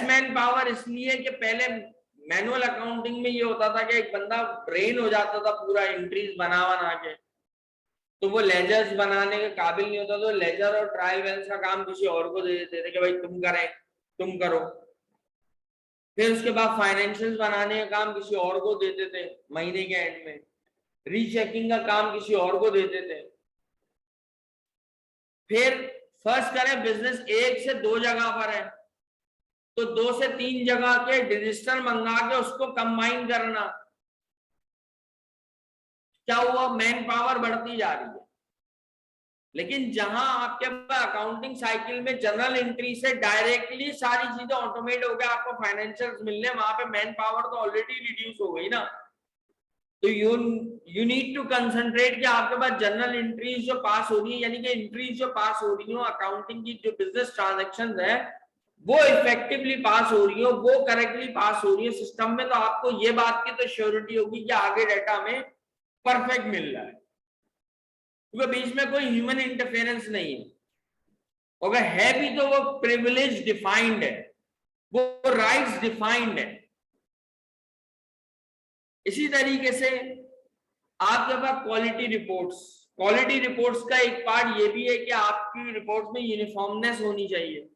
मैन पावर इसलिए कि पहले मैनुअल अकाउंटिंग में ये होता था कि एक बंदा ब्रेन हो जाता था पूरा एंट्रीज बना के, तो वो लेजर्स बनाने के काबिल नहीं होता, तो लेजर और ट्रायल बैलेंस का काम किसी और को दे देते थे कि भाई तुम करें, तुम करो। फिर उसके बाद फाइनेंशियल्स बनाने का काम किसी और को देते थे, महीने के एंड में रीचेकिंग का काम किसी और को देते थे। फिर फर्स्ट करें बिजनेस 1 से 2 जगह पर है तो 2 से 3 जगह के रजिस्टर मंगा के उसको कंबाइन करना। क्या हुआ, मैन पावर बढ़ती जा रही है। लेकिन जहां आपके अकाउंटिंग साइकिल में जनरल एंट्री से डायरेक्टली सारी चीजें ऑटोमेट हो गए, आपको फाइनेंशियल्स मिलने, वहां पे मैन पावर तो ऑलरेडी रिड्यूस हो गई ना। तो यू नीड टू कंसंट्रेट कि आपके पास जनरल एंट्रीज जो पास हो रही है, यानी कि एंट्रीज जो पास हो रही हो अकाउंटिंग की, जो बिजनेस ट्रांजैक्शंस है वो इफेक्टिवली पास हो रही हो, वो करेक्टली पास हो रही है सिस्टम में, तो आपको ये बात की तो श्योरिटी होगी कि आगे डाटा में परफेक्ट मिल रहा है, क्योंकि बीच में कोई ह्यूमन इंटरफेरेंस नहीं है। अगर है भी तो वो प्रिविलेज डिफाइंड है, वो राइट्स डिफाइंड है। इसी तरीके से आपके पास क्वालिटी रिपोर्ट्स का एक पार्ट ये भी है कि आपकी रिपोर्ट्स में यूनिफॉर्मनेस होनी चाहिए,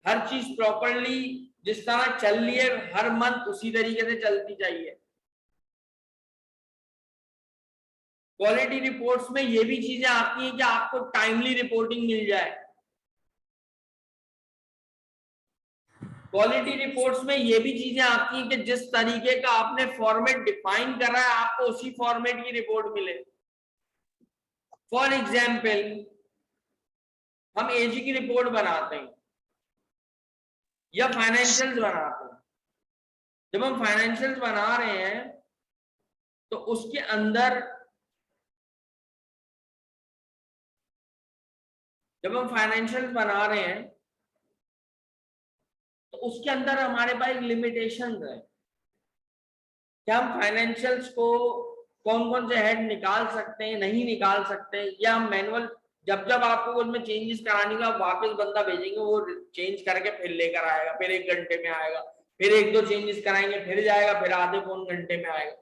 हर चीज प्रॉपरली जिस तरह चल रही है हर मंथ उसी तरीके से चलती चाहिए। क्वालिटी रिपोर्ट्स में ये भी चीजें आती हैं कि आपको टाइमली रिपोर्टिंग मिल जाए। क्वालिटी रिपोर्ट्स में ये भी चीजें आती हैं कि जिस तरीके का आपने फॉर्मेट डिफाइन करा है आपको उसी फॉर्मेट की रिपोर्ट मिले। फॉर एग्जाम्पल हम एजी की रिपोर्ट बनाते हैं या फाइनेंशियल्स बनाते हैं। जब हम फाइनेंशियल्स बना रहे हैं तो उसके अंदर तो उसके अंदर हमारे पास एक लिमिटेशन है कि हम फाइनेंशियल्स को कौन कौन से हेड निकाल सकते हैं, नहीं निकाल सकते, या हम मैनुअल जब आपको उसमें चेंजेस कराने का वापस बंदा भेजेंगे वो चेंज करके फिर लेकर आएगा, फिर 1 घंटे में आएगा, फिर 1-2 चेंजेस कराएंगे फिर जाएगा, फिर आधे पौन घंटे में आएगा।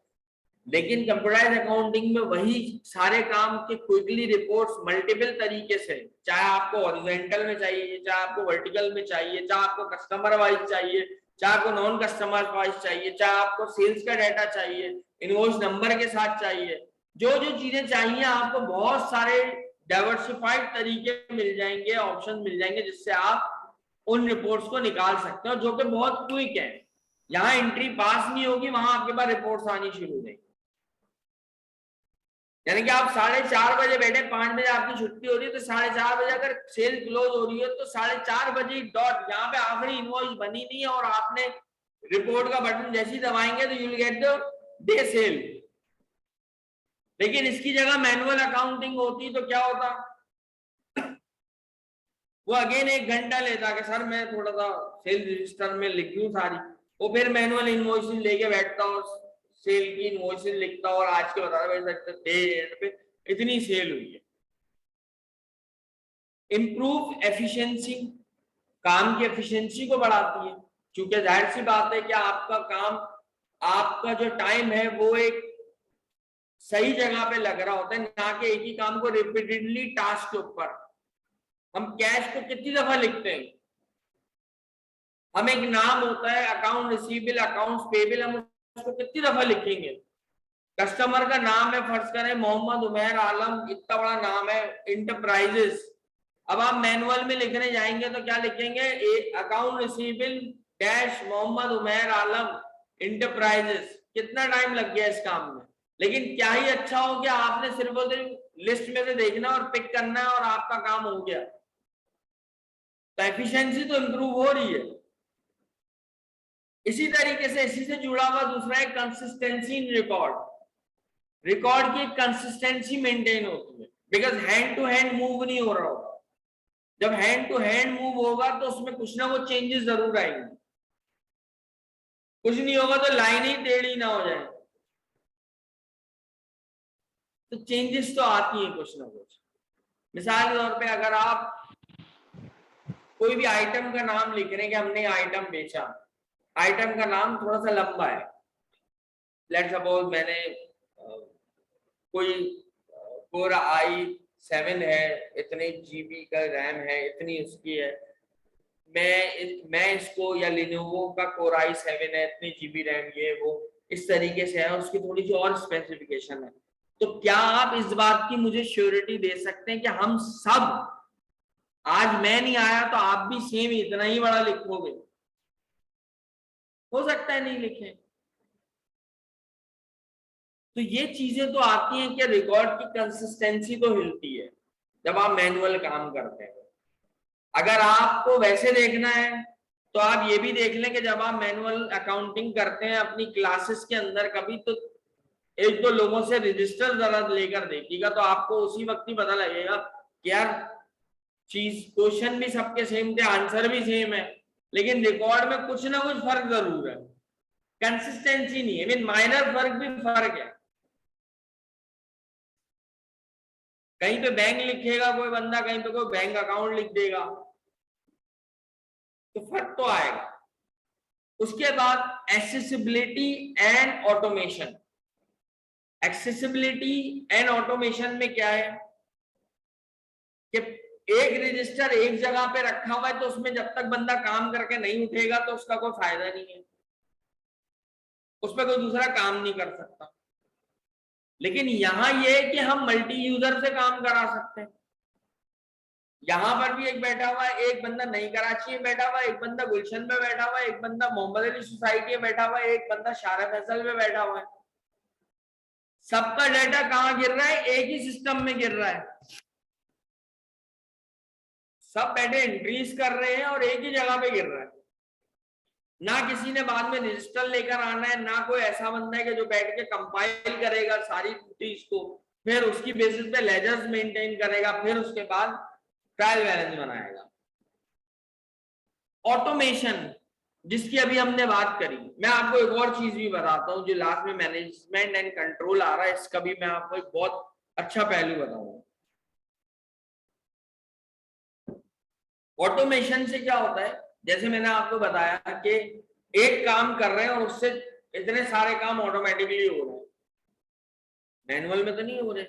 लेकिन कंप्यूटराइज अकाउंटिंग में वही सारे काम के क्विकली रिपोर्ट्स मल्टीपल तरीके से, चाहे आपको हॉरिजॉन्टल में चाहिए, चाहे आपको वर्टिकल में चाहिए, चाहे आपको कस्टमर वाइज चाहिए, चाहे आपको नॉन कस्टमर वाइज चाहिए, चाहे आपको सेल्स का डाटा चाहिए, इनवॉइस नंबर के साथ चाहिए, जो जो चीजें चाहिए आपको बहुत सारे डाइवर्सिफाइड तरीके मिल जाएंगे, ऑप्शन मिल जाएंगे जिससे आप उन रिपोर्ट्स को निकाल सकते हो, जो कि बहुत क्विक है। यहाँ एंट्री पास नहीं होगी वहां आपके पास रिपोर्ट्स आनी शुरू हो जाएगी। यानी कि आप 4:30 बजे बैठे, 5 बजे आपकी छुट्टी हो रही है, तो 4:30 बजे अगर सेल क्लोज हो रही है तो 4:30 बजे डॉट, यहाँ पे आखिरी इनवॉइस बनी नहीं है और आपने रिपोर्ट का बटन जैसे ही दबाएंगे तो you will get the day sale. लेकिन इसकी जगह मैनुअल अकाउंटिंग होती तो क्या होता, वो अगेन 1 घंटा लेता कि सर मैं थोड़ा सा सेल रजिस्टर में लिख दूं सारी, वो फिर मैनुअल इनवॉइसेस लेके बैठता और सेल की इनवॉइसेस लिखता और आज के बता रहा डे एंड पे इतनी सेल हुई है। इंप्रूव एफिशिएंसी, काम की एफिशिएंसी को बढ़ाती है, क्योंकि जाहिर सी बात है कि आपका काम, आपका जो टाइम है वो एक सही जगह पे लग रहा होता है, ना कि एक ही काम को रिपीटेडली टास्क के ऊपर। हम कैश को कितनी दफा लिखते हैं, हम एक नाम होता है अकाउंट रिसीवेबल, अकाउंट्स पेबल, हम उसको कितनी दफा लिखेंगे। कस्टमर का नाम है, फर्ज करें मोहम्मद उमैर आलम, इतना बड़ा नाम है, इंटरप्राइजेस। अब आप मैनुअल में लिखने जाएंगे तो क्या लिखेंगे, account receivable dash Mohammad Umair Alam enterprises. कितना टाइम लग गया इस काम में। लेकिन क्या ही अच्छा हो गया, आपने सिर्फ और सिर्फ लिस्ट में से देखना और पिक करना है और आपका काम हो गया। तो एफिशिएंसी तो इंप्रूव हो रही है। इसी तरीके से इसी से जुड़ा हुआ दूसरा है कंसिस्टेंसी इन रिकॉर्ड। रिकॉर्ड की कंसिस्टेंसी मेंटेन होती है, because hand to hand move नहीं हो रहा होगा। जब हैंड टू हैंड मूव होगा तो उसमें कुछ ना कुछ चेंजेस जरूर आएंगे, कुछ नहीं होगा तो लाइन ही टेढ़ी ना हो जाए, तो चेंजेस तो आती है कुछ ना कुछ। मिसाल के तौर पे अगर आप कोई भी आइटम का नाम लिख रहे हैं कि हमने आइटम बेचा, आइटम का नाम थोड़ा सा लंबा है, लेट्स सपोज मैंने कोई कोर i7 है, इतने जीबी का रैम है, इतनी उसकी है, मैं इसको, या लिनोवो का कोर i7 है, इतनी जीबी रैम, ये वो इस तरीके से है, उसकी थोड़ी सी और स्पेसिफिकेशन है। तो क्या आप इस बात की मुझे श्योरिटी दे सकते हैं कि हम सब, आज मैं नहीं आया तो आप भी सेम इतना ही बड़ा लिखोगे? हो सकता है नहीं लिखें। तो ये चीजें तो आती हैं कि रिकॉर्ड की कंसिस्टेंसी तो हिलती है जब आप मैनुअल काम करते हैं। अगर आपको वैसे देखना है तो आप ये भी देख लें कि जब आप मैनुअल अकाउंटिंग करते हैं अपनी क्लासेस के अंदर कभी, तो एक दो लोगों से रजिस्टर जरा लेकर देखिएगा तो आपको उसी वक्त ही पता लगेगा कि यार चीज, क्वेश्चन भी सबके सेम थे, आंसर भी सेम है, लेकिन रिकॉर्ड में कुछ ना कुछ फर्क जरूर है, कंसिस्टेंसी नहीं है, मीन माइनर फर्क भी फर्क है। कहीं पे बैंक लिखेगा कोई बंदा, कहीं पे कोई बैंक अकाउंट लिख देगा, तो फर्क तो आएगा। उसके बाद accessibility and automation. Accessibility and automation में क्या है कि एक रजिस्टर एक जगह पे रखा हुआ है तो उसमें जब तक बंदा काम करके नहीं उठेगा तो उसका कोई फायदा नहीं है, उस पर कोई दूसरा काम नहीं कर सकता। लेकिन यहां यह है कि हम मल्टी यूजर से काम करा सकते हैं। यहां पर भी एक बैठा हुआ है, एक बंदा नई कराची में बैठा हुआ है, एक बंदा गुलशन में बैठा हुआ है, एक बंदा मोहम्मद अली सोसाइटी में बैठा हुआ है, एक बंदा शारा फैसल में बैठा हुआ है। सबका डाटा कहां गिर रहा है? एक ही सिस्टम में गिर रहा है। सब बैठे एंट्रीज कर रहे हैं और एक ही जगह पे गिर रहा है। ना किसी ने बाद में रजिस्टर लेकर आना है, ना कोई ऐसा बंदा है कि जो बैठ के कंपाइल करेगा सारी एंट्रीज को, फिर उसकी बेसिस पे लेजर्स मेंटेन करेगा, फिर उसके बाद ट्रायल बैलेंस बनाएगा। ऑटोमेशन जिसकी अभी हमने बात करी, मैं आपको एक और चीज भी बताता हूं जो लास्ट में मैनेजमेंट एंड कंट्रोल आ रहा है, इसका भी मैं आपको एक बहुत अच्छा पहलू बताऊंगा। ऑटोमेशन से क्या होता है, जैसे मैंने आपको बताया कि एक काम कर रहे हैं और उससे इतने सारे काम ऑटोमेटिकली हो रहे हैं, मैनुअल में तो नहीं हो रहे।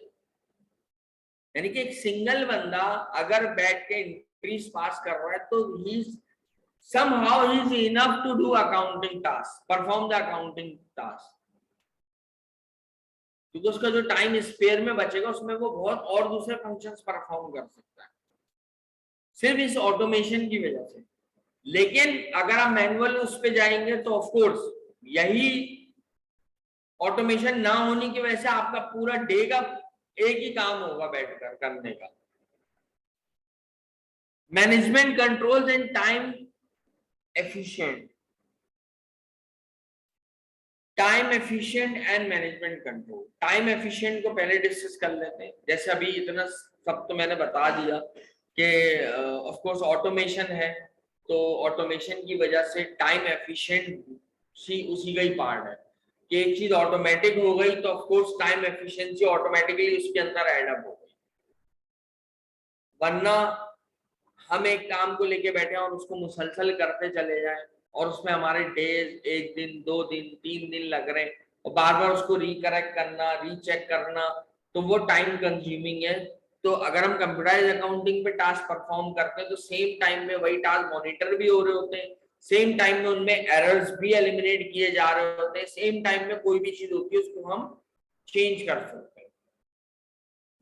यानी कि एक सिंगल बंदा अगर बैठ के एंट्रीज पास कर रहा है तो ही somehow he is enough to do accounting task, perform the accounting task, क्योंकि उसका जो टाइम स्पेयर में बचेगा उसमें वो बहुत और दूसरे फंक्शंस परफॉर्म कर सकता है सिर्फ इस ऑटोमेशन की वजह से। लेकिन अगर आप मैनुअल उस पे जाएंगे तो ऑफ कोर्स यही ऑटोमेशन ना होने की वजह से आपका पूरा डे का एक ही काम होगा बैठकर करने का। Management controls and time efficient, time efficient and management control. Time efficient को पहले डिस्कस कर लेते हैं। जैसे अभी इतना सब तो मैंने बता दिया कि ऑफ कोर्स ऑटोमेशन है, तो ऑटोमेशन की वजह से टाइम एफिशिएंट उसी का ही पार्ट है कि एक चीज ऑटोमेटिक हो गई तो of course time efficiency automatically उसके अंदर ऐड अप हो गई। वरना हम एक काम को लेके बैठे और उसको मुसलसल करते चले जाएं और उसमें हमारे डेज 1 दिन 2 दिन 3 दिन लग रहे हैं और बार बार उसको रिकरेक्ट करना, रीचेक करना, तो वो टाइम कंज्यूमिंग है। तो अगर हम कंप्यूटराइज अकाउंटिंग पे टास्क परफॉर्म करते हैं तो सेम टाइम में वही टास्क मॉनिटर भी हो रहे होते हैं, सेम टाइम में उनमें एरर्स भी एलिमिनेट किए जा रहे होते हैं, सेम टाइम में कोई भी चीज होती है उसको हम चेंज कर सकते हैं।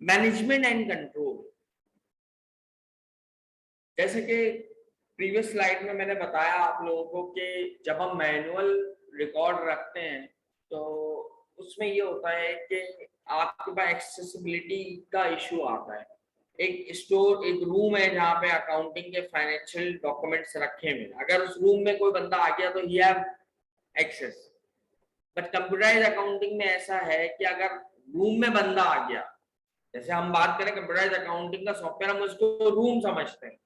मैनेजमेंट एंड कंट्रोल, जैसे कि प्रीवियस स्लाइड में मैंने बताया आप लोगों को कि जब हम मैनुअल रिकॉर्ड रखते हैं तो उसमें ये होता है कि आपके पास एक्सेसिबिलिटी का इशू आता है। एक स्टोर, एक रूम है जहाँ पे अकाउंटिंग के फाइनेंशियल डॉक्यूमेंट्स रखे हुए, अगर उस रूम में कोई बंदा आ गया तो he have access. But computerise accounting में ऐसा है कि अगर रूम में बंदा आ गया, जैसे हम बात करें कंप्यूटराइज अकाउंटिंग का सॉफ्टवेयर, हम उसको रूम समझते हैं,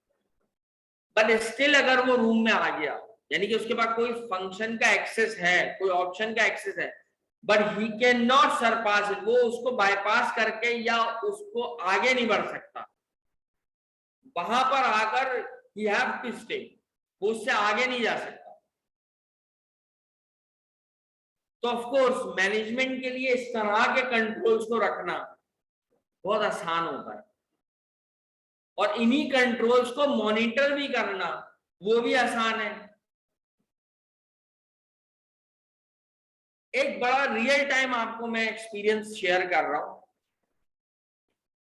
बट स्टिल अगर वो रूम में आ गया यानी कि उसके पास कोई फंक्शन का एक्सेस है, कोई ऑप्शन का एक्सेस है, but he can not surpass it, वो उसको बाईपास करके या उसको आगे नहीं बढ़ सकता, वहां पर आकर ही हैव टू स्टे, वो उससे आगे नहीं जा सकता। तो ऑफ कोर्स मैनेजमेंट के लिए इस तरह के कंट्रोल्स को रखना बहुत आसान होता है और इन्हीं कंट्रोल्स को मॉनिटर भी करना वो भी आसान है। एक बड़ा रियल टाइम आपको मैं एक्सपीरियंस शेयर कर रहा हूं।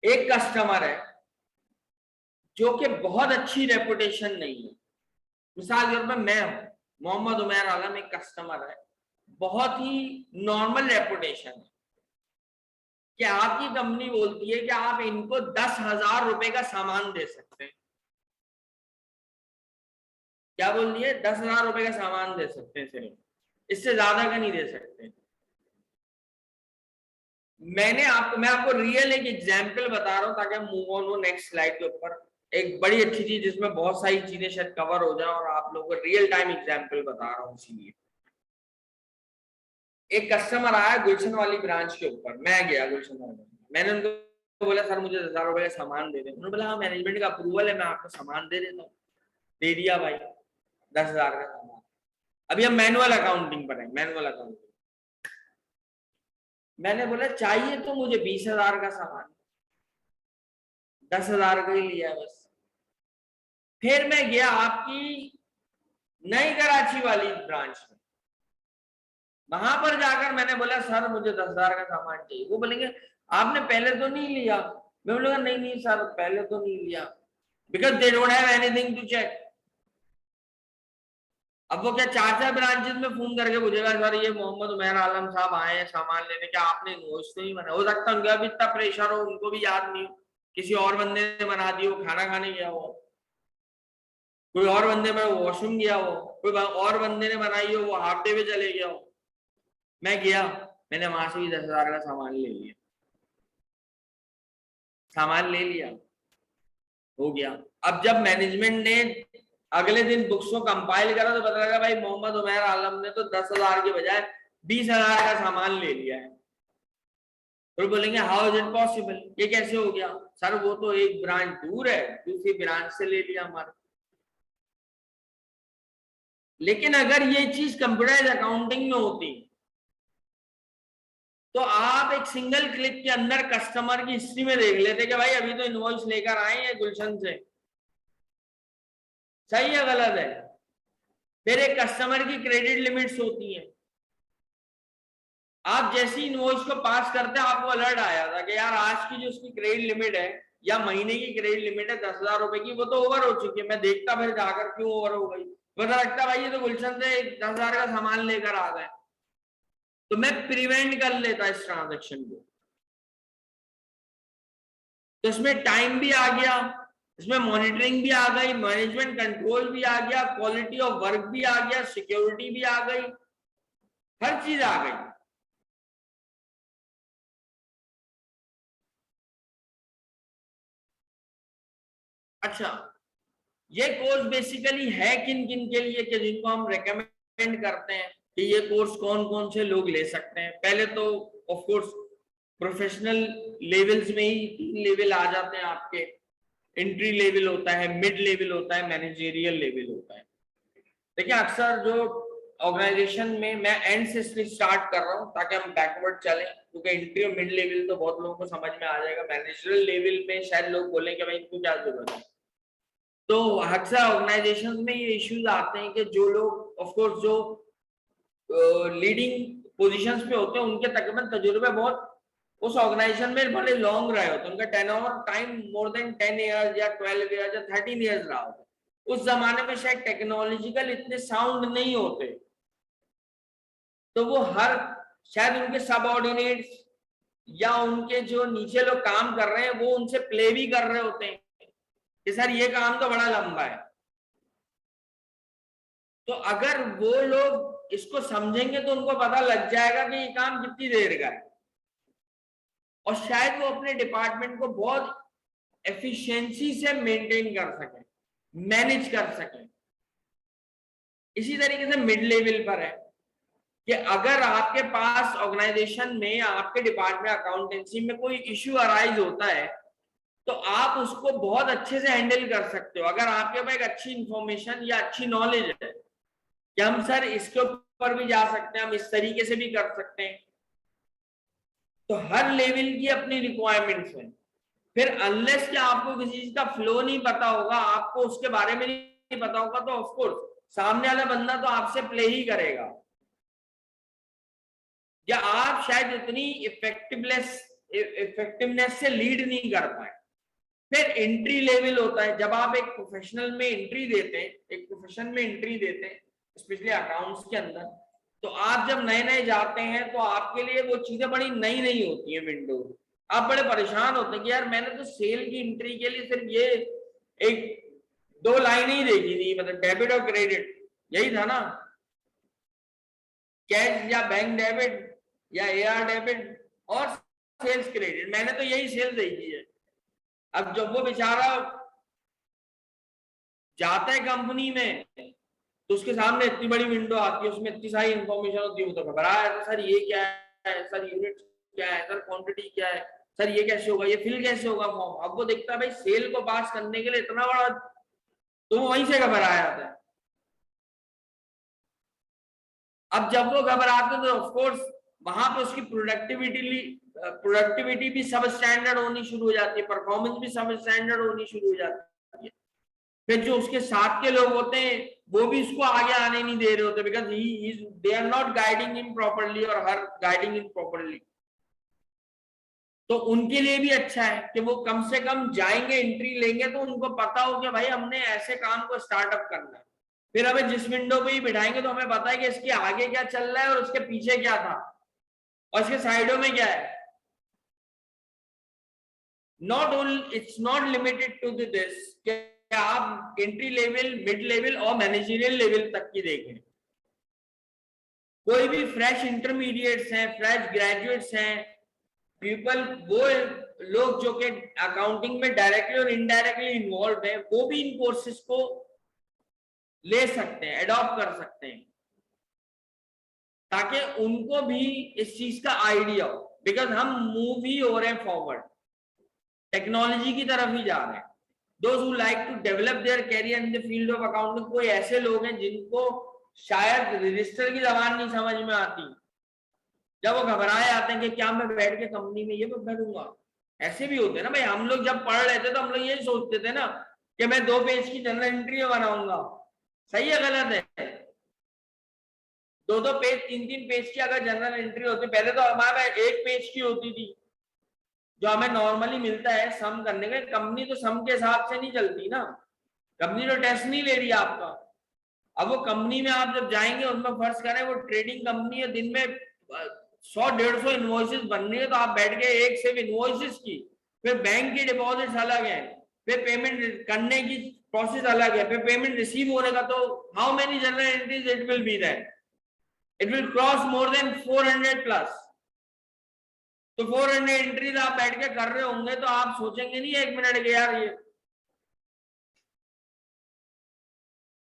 एक कस्टमर है जो कि बहुत अच्छी रेपुटेशन नहीं है, मिसाल के तौर पर मैं हूं, मोहम्मद उमैर आलम एक कस्टमर है, बहुत ही नॉर्मल रेपुटेशन है कि आपकी कंपनी बोलती है कि आप इनको 10,000 रुपए का सामान दे सकते हैं। क्या बोल दिए? 10,000 रुपए का सामान दे सकते हैं, सिर्फ इससे ज्यादा का नहीं दे सकते। मैं आपको रियल एक एग्जांपल बता रहा हूं ताकि हम मूव ऑन हो नेक्स्ट स्लाइड के ऊपर। एक बड़ी अच्छी चीज जिसमें बहुत सारी चीजें शायद कवर हो जाए और आप लोगों को रियल टाइम एग्जांपल बता रहा हूं। इसीलिए एक कस्टमर आया गुलशन वाली ब्रांच के ऊपर, मैं गया गुलशन वाली, मैंने उनको बोला सर मुझे 10,000 रुपए का सामान दे दे। उन्होंने बोला हाँ मैनेजमेंट का अप्रूवल है, मैं आपको सामान दे देता हूँ। दे दिया भाई 10,000 का सामान। अभी हम मैनुअल अकाउंटिंग पर है, मैनुअल अकाउंटिंग। मैंने बोला चाहिए तो मुझे 20,000 का सामान, 10,000 का ही लिया बस। फिर मैं गया आपकी नई कराची वाली ब्रांच में, वहां पर जाकर मैंने बोला सर मुझे 10,000 का सामान चाहिए। वो बोलेंगे आपने पहले तो नहीं लिया। मैं बोलूंगा नहीं नहीं सर पहले तो नहीं लिया, because they don't have anything to check. अब वो क्या 4 ब्रांचेस में फोन करके पूछेगा सर ये मोहम्मद उमैर आलम साहब आए हैं सामान लेने, क्या आपने इनवॉइस तो नहीं बना? हो सकता है उनका भी इतना प्रेशर हो, उनको भी याद नहीं हो, किसी और बंदे ने बना दी हो, खाना खाने गया हो, कोई और बंदे में वॉशरूम गया हो, कोई और बंदे ने बनाई हो, वो हाफ डे पे चले गया हो। मैं गया, मैंने वहां से भी 10,000 का सामान ले लिया, सामान ले लिया, हो गया। अब जब मैनेजमेंट ने अगले दिन बुक्स को कंपाइल करा तो पता लगा भाई मोहम्मद उमैर आलम ने तो 10,000 के बजाय 20,000 का सामान ले लिया है। तो बोलेंगे हाउ इज इट पॉसिबल, ये कैसे हो गया? सर वो तो एक ब्रांच दूर है, दूसरी ब्रांच से ले लिया हमारा। लेकिन अगर ये चीज कंप्यूटराइज अकाउंटिंग में होती तो आप एक सिंगल क्लिक के अंदर कस्टमर की हिस्ट्री में देख लेते कि भाई अभी तो इनवॉइस लेकर आए हैं गुलशन से, सही है गलत है। फिर एक कस्टमर की क्रेडिट लिमिट्स होती हैं, आप जैसी इनवॉइस को पास करते हैं आपको अलर्ट आया था कि यार आज की जो उसकी क्रेडिट लिमिट है या महीने की क्रेडिट लिमिट है 10,000 रुपए की, वो तो ओवर हो चुकी है। मैं देखता फिर जाकर क्यों ओवर हो गई, पता लगता भाई ये तो गुलशन से 10,000 का सामान लेकर आ गए, तो मैं प्रिवेंट कर लेता इस ट्रांजेक्शन को। तो इसमें टाइम भी आ गया, इसमें मॉनिटरिंग भी आ गई, मैनेजमेंट कंट्रोल भी आ गया, क्वालिटी ऑफ वर्क भी आ गया, सिक्योरिटी भी आ गई, हर चीज आ गई। अच्छा, ये कोर्स बेसिकली है किन किन के लिए कि जिनको हम रेकमेंड करते हैं कि ये कोर्स कौन कौन से लोग ले सकते हैं? पहले तो ऑफ कोर्स प्रोफेशनल लेवल्स में ही 3 लेवल आ जाते हैं आपके। एंट्री लेवल होता है, मिड लेवल होता है, मैनेजरियल लेवल होता है। देखिए अक्सर जो ऑर्गेनाइजेशन में, मैं एंड से स्टार्ट कर रहा हूँ ताकि हम बैकवर्ड चलें, क्योंकि एंट्री और मिड लेवल तो बहुत लोगों को समझ में आ जाएगा। मैनेजरियल लेवल में शायद लोग बोलें कि भाई इनको क्या जरूरत है। तो अक्सर ऑर्गेनाइजेशन में ये इश्यूज आते हैं कि जो लोग ऑफ कोर्स जो लीडिंग पोजीशंस पे होते हैं उनके तकरीबन तजुर्बे बहुत उस ऑर्गेनाइजेशन में बड़े लॉन्ग रहे होते हैं, उनका tenure time more than 10 years या 12 इयर्स या 13 इयर्स रहा होता है। उस जमाने में शायद टेक्नोलॉजिकल इतने साउंड नहीं होते, तो वो हर शायद उनके सबऑर्डिनेट्स या उनके जो नीचे लोग काम कर रहे हैं वो उनसे प्ले भी कर रहे होते हैं कि सर ये काम तो बड़ा लंबा है। तो अगर वो लोग इसको समझेंगे तो उनको पता लग जाएगा कि ये काम कितनी देर का है, और शायद वो अपने डिपार्टमेंट को बहुत एफिशिएंसी से मेंटेन कर सके, मैनेज कर सके। इसी तरीके से मिड लेवल पर है कि अगर आपके पास ऑर्गेनाइजेशन में, आपके डिपार्टमेंट अकाउंटेंसी में कोई इश्यू अराइज होता है तो आप उसको बहुत अच्छे से हैंडल कर सकते हो अगर आपके पास एक अच्छी इंफॉर्मेशन या अच्छी नॉलेज है कि हम सर इसके ऊपर भी जा सकते हैं, हम इस तरीके से भी कर सकते हैं। तो हर लेवल की अपनी रिक्वायरमेंट्स हैं। फिर अनलेस कि आपको किसी चीज का फ्लो नहीं पता होगा, आपको उसके बारे में नहीं पता होगा, तो ऑफकोर्स सामने वाला बंदा तो आपसे प्ले ही करेगा, या आप शायद इतनी इफेक्टिवनेस से लीड नहीं कर पाए। फिर एंट्री लेवल होता है, जब आप एक प्रोफेशनल में एंट्री देते हैं, एक प्रोफेशन में एंट्री देते हैं, स्पेशली अकाउंट्स के अंदर, तो आप जब नए नए जाते हैं तो आपके लिए वो चीजें बड़ी नई नई होती हैं। विंडो आप बड़े परेशान होते हैं कि यार मैंने तो सेल की एंट्री के लिए सिर्फ ये एक 2 लाइन ही देखी थी, मतलब डेबिट और क्रेडिट, यही था ना, कैश या बैंक डेबिट या एआर डेबिट और सेल्स क्रेडिट, मैंने तो यही सेल देखी है। अब जब वो बेचारा जाता है कंपनी में तो उसके सामने इतनी बड़ी विंडो आती है, उसमें इतनी सारी इंफॉर्मेशन होती है, वो तो घबरा है, सर ये क्या है, सर यूनिट क्या है, सर क्वांटिटी क्या है, सर ये कैसे होगा, ये फिल कैसे होगा फॉर्म। अब वो देखता है भाई सेल को पास करने के लिए इतना बड़ा, तो वो वहीं से घबरा जाता है। अब जब वो घबराते तो ऑफकोर्स वहां पे उसकी प्रोडक्टिविटी भी सब स्टैंडर्ड होनी शुरू हो जाती है, परफॉर्मेंस भी सब स्टैंडर्ड होनी शुरू हो जाती है। फिर जो उसके साथ के लोग होते हैं वो भी इसको आगे आने नहीं दे रहे होते, because they are not guiding in properly और हर गाइडिंग इन प्रॉपरली। तो उनके लिए भी अच्छा है कि वो कम से कम जाएंगे, एंट्री लेंगे तो उनको पता हो कि भाई हमने ऐसे काम को स्टार्टअप करना है। फिर हमें जिस विंडो पे ही बिठाएंगे तो हमें पता है कि इसके आगे क्या चल रहा है और उसके पीछे क्या था और इसके साइडों में क्या है। It's not limited to this, आप एंट्री लेवल, मिड लेवल और मैनेजरियल लेवल तक की देखें। कोई भी फ्रेश इंटरमीडिएट्स हैं, फ्रेश ग्रेजुएट्स हैं, पीपल, वो लोग जो कि अकाउंटिंग में डायरेक्टली और इनडायरेक्टली इन्वॉल्व हैं, वो भी इन कोर्सेज को ले सकते हैं, अडॉप्ट कर सकते हैं, ताकि उनको भी इस चीज का आइडिया हो। बिकॉज हम मूव ही हो रहे हैं फॉरवर्ड, टेक्नोलॉजी की तरफ ही जा रहे हैं। Those who like to develop their career in the field of accounting, कोई ऐसे लोग हैं जिनको शायद रजिस्टर की जबान नहीं समझ में आती, जब वो घबराए आते हैं कि क्या मैं बैठ के कंपनी में ये बैठूंगा। ऐसे भी होते हैं ना भाई, हम लोग जब पढ़ रहे थे तो हम लोग यही सोचते थे ना कि मैं 2 पेज की जनरल एंट्री बनाऊंगा। सही है गलत है? 2-2 पेज, 3-3 पेज की अगर जनरल एंट्री होती, पहले तो हमारा 1 पेज की होती थी जो हमें नॉर्मली मिलता है सम करने का। कंपनी तो सम के हिसाब से नहीं चलती ना, कंपनी तो टेस्ट नहीं ले रही आपका। अब वो कंपनी में आप जब जाएंगे, उनमें फर्ज करें वो ट्रेडिंग कंपनी है, दिन में 100-150 इनवॉइसेस बन रही है, तो आप बैठ के एक सिर्फ इनवॉइसेस की फिर बैंक की डिपॉजिट्स अलग है, फिर पेमेंट करने की प्रोसेस अलग है, फिर पेमेंट रिसीव होने का, तो how many general entries it will be there? It will cross more than 400 plus. तो 400 एंट्रीज आप बैठ के कर रहे होंगे तो आप सोचेंगे नहीं एक मिनट के यार ये,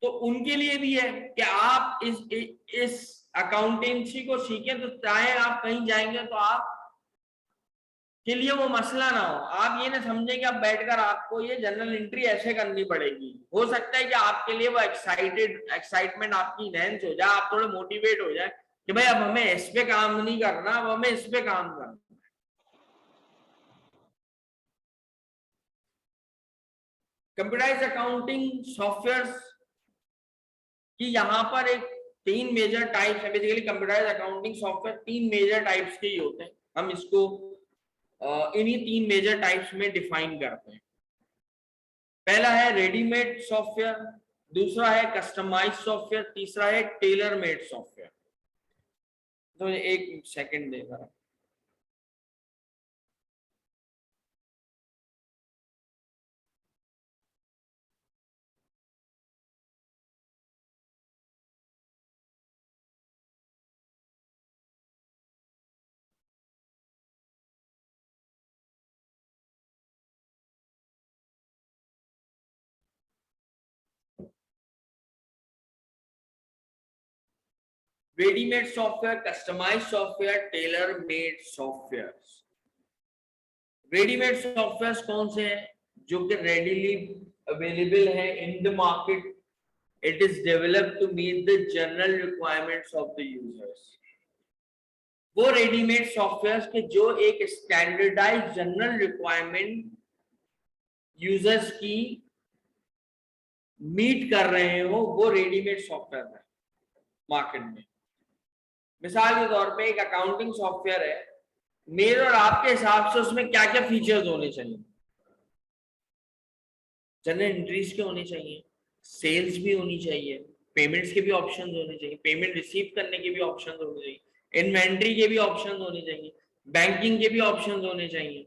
तो उनके लिए भी है कि आप इस अकाउंटेंसी को सीखें, तो चाहे आप कहीं जाएंगे तो आप के लिए वो मसला ना हो। आप ये ना समझें कि आप बैठकर आपको ये जनरल एंट्री ऐसे करनी पड़ेगी। हो सकता है कि आपके लिए वो एक्साइटमेंट आपकी इनहेंस हो जाए, आप थोड़े मोटिवेट हो जाए कि भाई अब हमें इस पे काम नहीं करना, अब हमें इस पे काम करना। कंप्यूटराइज अकाउंटिंग सॉफ्टवेयर कि यहाँ पर एक 3 मेजर टाइप्स है। Basically computerise accounting software 3 major types के ही होते हैं। हम इसको इन्हीं 3 मेजर टाइप्स में डिफाइन करते हैं। पहला है रेडीमेड सॉफ्टवेयर, दूसरा है कस्टमाइज सॉफ्टवेयर, तीसरा है टेलर मेड सॉफ्टवेयर। तो एक सेकंड देगा। Readymade software, customise software, tailor made software. Readymade software कौन से हैं? जो कि रेडीली अवेलेबल है in the market. It is developed to meet the general requirements of the users. वो रेडीमेड सॉफ्टवेयर के जो एक स्टैंडर्डाइज जनरल रिक्वायरमेंट यूजर्स की मीट कर रहे हो, वो रेडीमेड सॉफ्टवेयर है मार्केट में। मिसाल के तौर पे एक अकाउंटिंग सॉफ्टवेयर है, मेरे और आपके हिसाब से उसमें क्या क्या फीचर्स होने चाहिए? जनरल एंट्रीज के होने चाहिए, सेल्स भी होनी चाहिए, पेमेंट्स के भी ऑप्शंस होने चाहिए, पेमेंट रिसीव करने के भी ऑप्शंस होने चाहिए, इन्वेंट्री के भी ऑप्शंस होने चाहिए, बैंकिंग के भी ऑप्शंस होने चाहिए,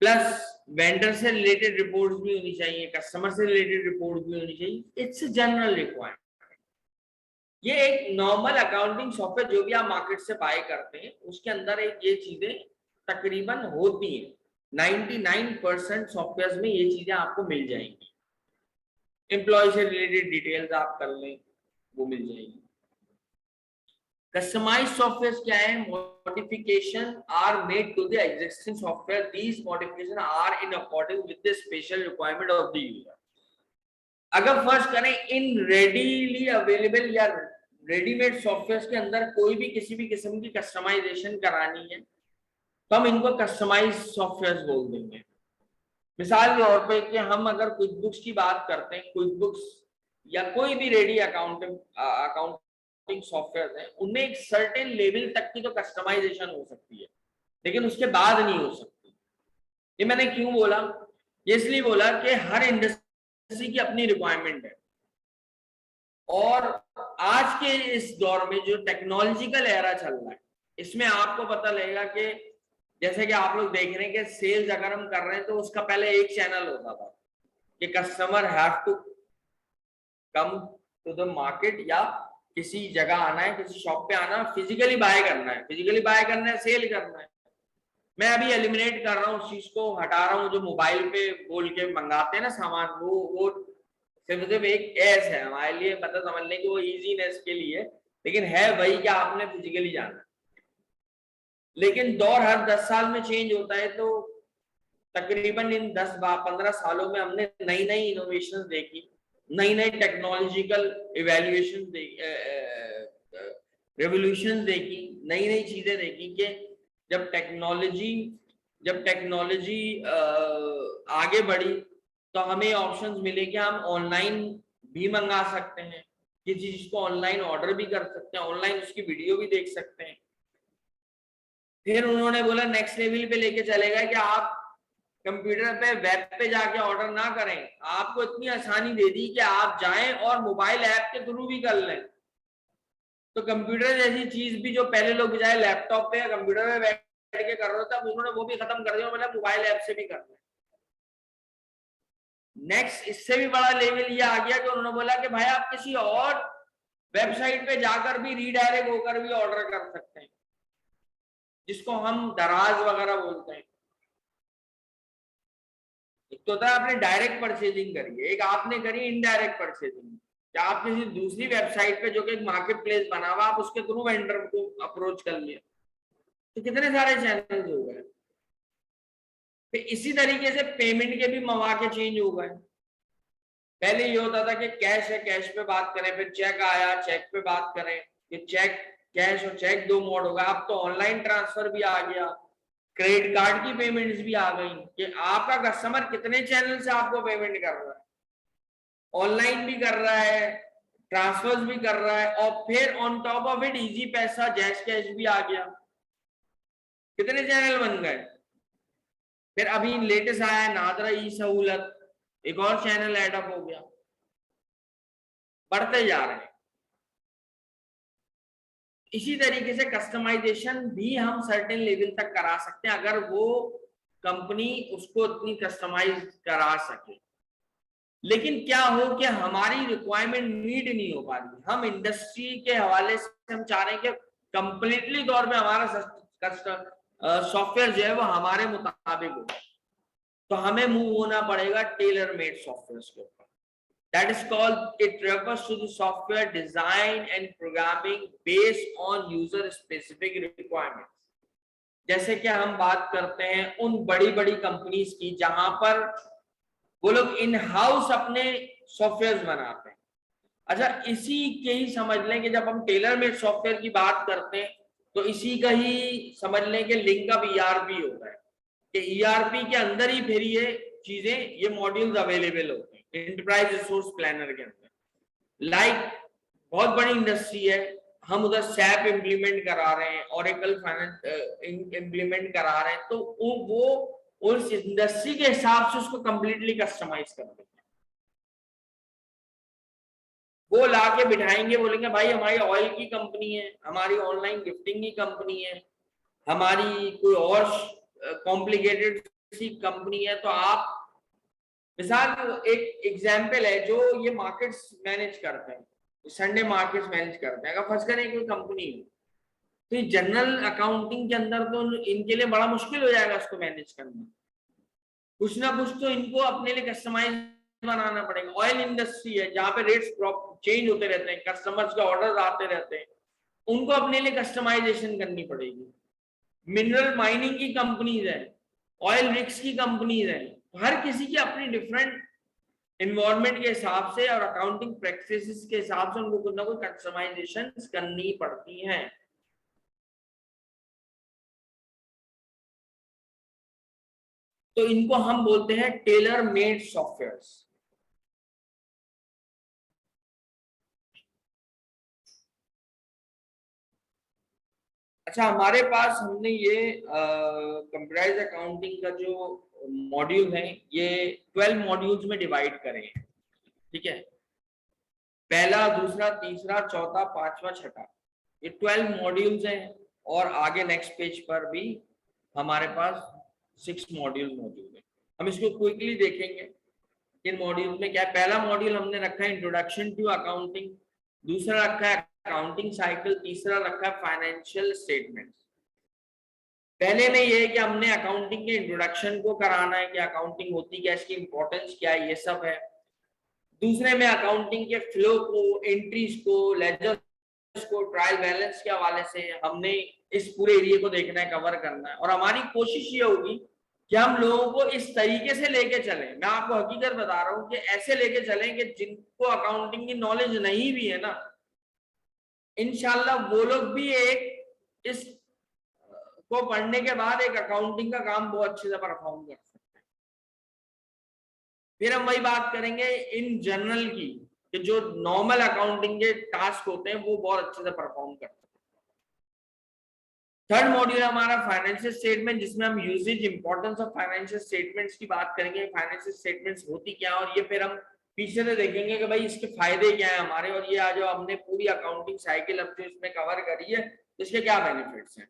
प्लस वेंडर से रिलेटेड रिपोर्ट्स भी होनी चाहिए, कस्टमर से रिलेटेड रिपोर्ट भी होनी चाहिए। It's general requirement. ये एक नॉर्मल अकाउंटिंग सॉफ्टवेयर जो भी आप मार्केट से बाय करते हैं उसके अंदर एक ये चीजें तकरीबन होती हैं। 99% सॉफ्टवेयर में ये चीजें आपको मिल जाएंगी। एम्प्लॉय से रिलेटेड डिटेल्स आप कर लें, वो मिल जाएगी। कस्टमाइज सॉफ्टवेयर क्या है? Modification are made to the existing software. These modification are in according with the special requirement of the user. अगर फर्स्ट करें इन रेडीली अवेलेबल या रेडीमेड सॉफ्टवेयर के अंदर कोई भी किसी भी किस्म की कस्टमाइजेशन करानी है तो हम इनको कस्टमाइज सॉफ्टवेयर बोल देंगे। मिसाल के तौर पे कि हम अगर क्विक बुक्स की बात करते हैं, क्विक बुक्स या कोई भी रेडी अकाउंटिंग सॉफ्टवेयर है, उनमें एक सर्टेन लेवल तक की तो कस्टमाइजेशन हो सकती है, लेकिन उसके बाद नहीं हो सकती। ये मैंने क्यों बोला? ये इसलिए बोला कि हर इंडस्ट्री की अपनी रिक्वायरमेंट है, और आज के इस दौर में जो टेक्नोलॉजिकल एरा चल रहा है, इसमें आपको पता लगेगा कि जैसे कि आप लोग देख रहे हैं कि सेल्स अगर हम कर रहे हैं तो उसका पहले एक चैनल होता था कि customer have to come to the market, या किसी जगह आना है, किसी शॉप पे आना, फिजिकली बाय करना है, सेल करना है। मैं अभी एलिमिनेट कर रहा हूँ उस चीज को, हटा रहा हूँ। जो मोबाइल पे बोल के मंगाते हैं ना सामान, वो सिर्फ एक एस है हमारे लिए, मतलब समझने की वो इजीनेस के लिए, लेकिन है वही कि आपने फिजिकली जाना। लेकिन दौर हर 10 साल में चेंज होता है, तो तकरीबन इन 10-15 सालों में हमने नई नई इनोवेशन देखी, नई नई टेक्नोलॉजिकल इवैल्यूएशन रेवोल्यूशन देखी, नई नई चीजें देखी कि जब टेक्नोलॉजी आगे बढ़ी तो हमें ऑप्शंस मिले कि हम ऑनलाइन भी मंगा सकते हैं, किसी चीज को ऑनलाइन ऑर्डर भी कर सकते हैं, ऑनलाइन उसकी वीडियो भी देख सकते हैं। फिर उन्होंने बोला नेक्स्ट लेवल पे लेके चलेगा कि आप कंप्यूटर पे वेब पे जाके ऑर्डर ना करें, आपको इतनी आसानी दे दी कि आप जाएं और मोबाइल ऐप के थ्रू भी कर लें। तो कंप्यूटर जैसी चीज भी जो पहले लोग जाए लैपटॉप पे या कंप्यूटर पे के कर रहे थे, अब उन्होंने वो भी खत्म कर दिया, मतलब मोबाइल ऐप से भी कर रहे हैं। नेक्स्ट इससे भी बड़ा लेवल ये आ गया कि उन्होंने बोला कि भाई आप किसी और वेबसाइट पे जाकर भी रीडायरेक्ट होकर भी ऑर्डर कर सकते हैं, जिसको हम दराज वगैरह बोलते हैं। एक तो था आपने डायरेक्ट परचेजिंग करी है, एक आपने करी इनडायरेक्ट परचेजिंग, क्या आप किसी दूसरी वेबसाइट पे जो कि एक मार्केट प्लेस बना हुआ, आप उसके थ्रू वेंडर को अप्रोच कर लिया, तो कितने सारे चैनल्स हो गए। फिर इसी तरीके से पेमेंट के भी मौके चेंज हो गए। पहले ये होता था कि कैश है, कैश पे बात करें, फिर चेक आया, चेक पे बात करें, ये चेक कैश और चेक दो मोड होगा। अब तो ऑनलाइन ट्रांसफर भी आ गया, क्रेडिट कार्ड की पेमेंट्स भी आ गई कि आपका कस्टमर कितने चैनल से आपको पेमेंट कर रहा है, ऑनलाइन भी कर रहा है, ट्रांसफर्स भी कर रहा है, और फिर on top of it easy पैसा, जैश कैश भी आ गया। कितने चैनल बन गए। फिर अभी लेटेस्ट आया है नादरा ई सहूलत, एक और चैनल एडअप हो गया, बढ़ते जा रहे हैं। इसी तरीके से कस्टमाइजेशन भी हम सर्टेन लेवल तक करा सकते हैं, अगर वो कंपनी उसको इतनी कस्टमाइज करा सके। लेकिन क्या हो कि हमारी रिक्वायरमेंट मीट नहीं हो पा रही, हम इंडस्ट्री के हवाले से हम चाह रहे हैं कि कंप्लीटली तौर पे हमारा सॉफ्टवेयर जो है वो हमारे मुताबिक हो, तो हमें मूव होना पड़ेगा टेलर मेड सॉफ्टवेयर के ऊपर। That is called, it refers to the software design and programming based on user specific requirements. जैसे कि हम बात करते हैं उन बड़ी बड़ी कंपनीज की जहां पर वो लोग इन हाउस अपने सॉफ्टवेयर बनाते हैं। अच्छा, इसी के ही समझ लें कि जब हम टेलर मेड सॉफ्टवेयर की बात करते हैं तो इसी का ही समझ लें कि लिंक अप ईआरपी होता है, कि ईआरपी के अंदर ही फिर ये चीजें, ये मॉड्यूल्स अवेलेबल होते हैं एंटरप्राइज रिसोर्स प्लानर के अंदर। लाइक बहुत बड़ी इंडस्ट्री है, हम उधर सैप इंप्लीमेंट करा रहे हैं, ओरेकल फाइनेंस इंप्लीमेंट करा रहे हैं, तो वो उस इंडस्ट्री के हिसाब से उसको कंप्लीटली कस्टमाइज कर देते हैं। वो लाके बिठाएंगे, बोलेंगे भाई हमारी ऑयल की कंपनी है, हमारी ऑनलाइन गिफ्टिंग की कंपनी है, हमारी कोई और कॉम्प्लिकेटेड सी कंपनी है, तो आप मिसाल एक एग्जाम्पल है, जो ये मार्केट्स मैनेज करते हैं, संडे मार्केट्स मैनेज करते हैं, अगर फर्स्ट करें कोई कंपनी है तो ये जनरल अकाउंटिंग के अंदर तो इनके लिए बड़ा मुश्किल हो जाएगा इसको मैनेज करना। कुछ ना कुछ तो इनको अपने लिए कस्टमाइज बनाना पड़ेगा। ऑयल इंडस्ट्री है जहां पे रेट्स चेंज होते रहते हैं, कस्टमर्स के ऑर्डर्स आते रहते हैं, उनको अपने लिए कस्टमाइजेशन करनी पड़ेगी। मिनरल माइनिंग की कंपनीज है, ऑयल रिग्स की कंपनीज है, हर किसी की अपनी डिफरेंट इन्वायरमेंट के हिसाब से और अकाउंटिंग प्रैक्टिसेस के हिसाब से उनको कुछ ना कुछ कस्टमाइजेशन करनी पड़ती हैं। तो इनको हम बोलते हैं टेलर मेड सॉफ्टवेयर्स। अच्छा, हमारे पास हमने ये कंप्यूटराइज अकाउंटिंग का जो मॉड्यूल है ये 12 मॉड्यूल्स में डिवाइड करे हैं, ठीक है। पहला, दूसरा, तीसरा, चौथा, पांचवा, छठा, ये 12 मॉड्यूल्स हैं, और आगे नेक्स्ट पेज पर भी हमारे पास 6 मॉड्यूल मौजूद है। हम इसको क्विकली देखेंगे इन मॉड्यूल में क्या है। पहला मॉड्यूल हमने रखा है इंट्रोडक्शन टू अकाउंटिंग, दूसरा रखा है अकाउंटिंग साइकिल, तीसरा रखा है फाइनेंशियल स्टेटमेंट्स। पहले में ये है कि हमने अकाउंटिंग के इंट्रोडक्शन को कराना है कि अकाउंटिंग होती क्या है, इसकी इंपॉर्टेंस क्या है, ये सब है। दूसरे में अकाउंटिंग के फ्लो को, एंट्रीज को, लेजर्स को, ट्रायल बैलेंस के हवाले से हमने इस पूरे एरिया को देखना है, कवर करना है, और हमारी कोशिश ये होगी कि हम लोगों को इस तरीके से लेके चलें। मैं आपको हकीकत बता रहा हूँ कि ऐसे लेके चलें कि जिनको अकाउंटिंग की नॉलेज नहीं भी है ना, इंशाल्लाह वो लोग भी एक इस को पढ़ने के बाद एक अकाउंटिंग का काम बहुत अच्छे से परफॉर्म कर सकते हैं। फिर हम वही बात करेंगे इन जनरल की कि जो नॉर्मल अकाउंटिंग के टास्क होते हैं वो बहुत अच्छे से परफॉर्म करते हैं। थर्ड मॉड्यूल हमारा फाइनेंशियल स्टेटमेंट, जिसमें हम uses, importance of financial statements की बात करेंगे, फाइनेंशियल स्टेटमेंट्स होती क्या, और ये फिर हम पीछे से देखेंगे कि भाई इसके फायदे क्या है हमारे, और ये आज जो हमने पूरी अकाउंटिंग साइकिल अब जो इसमें कवर करी है, इसके क्या बेनिफिट्स हैं।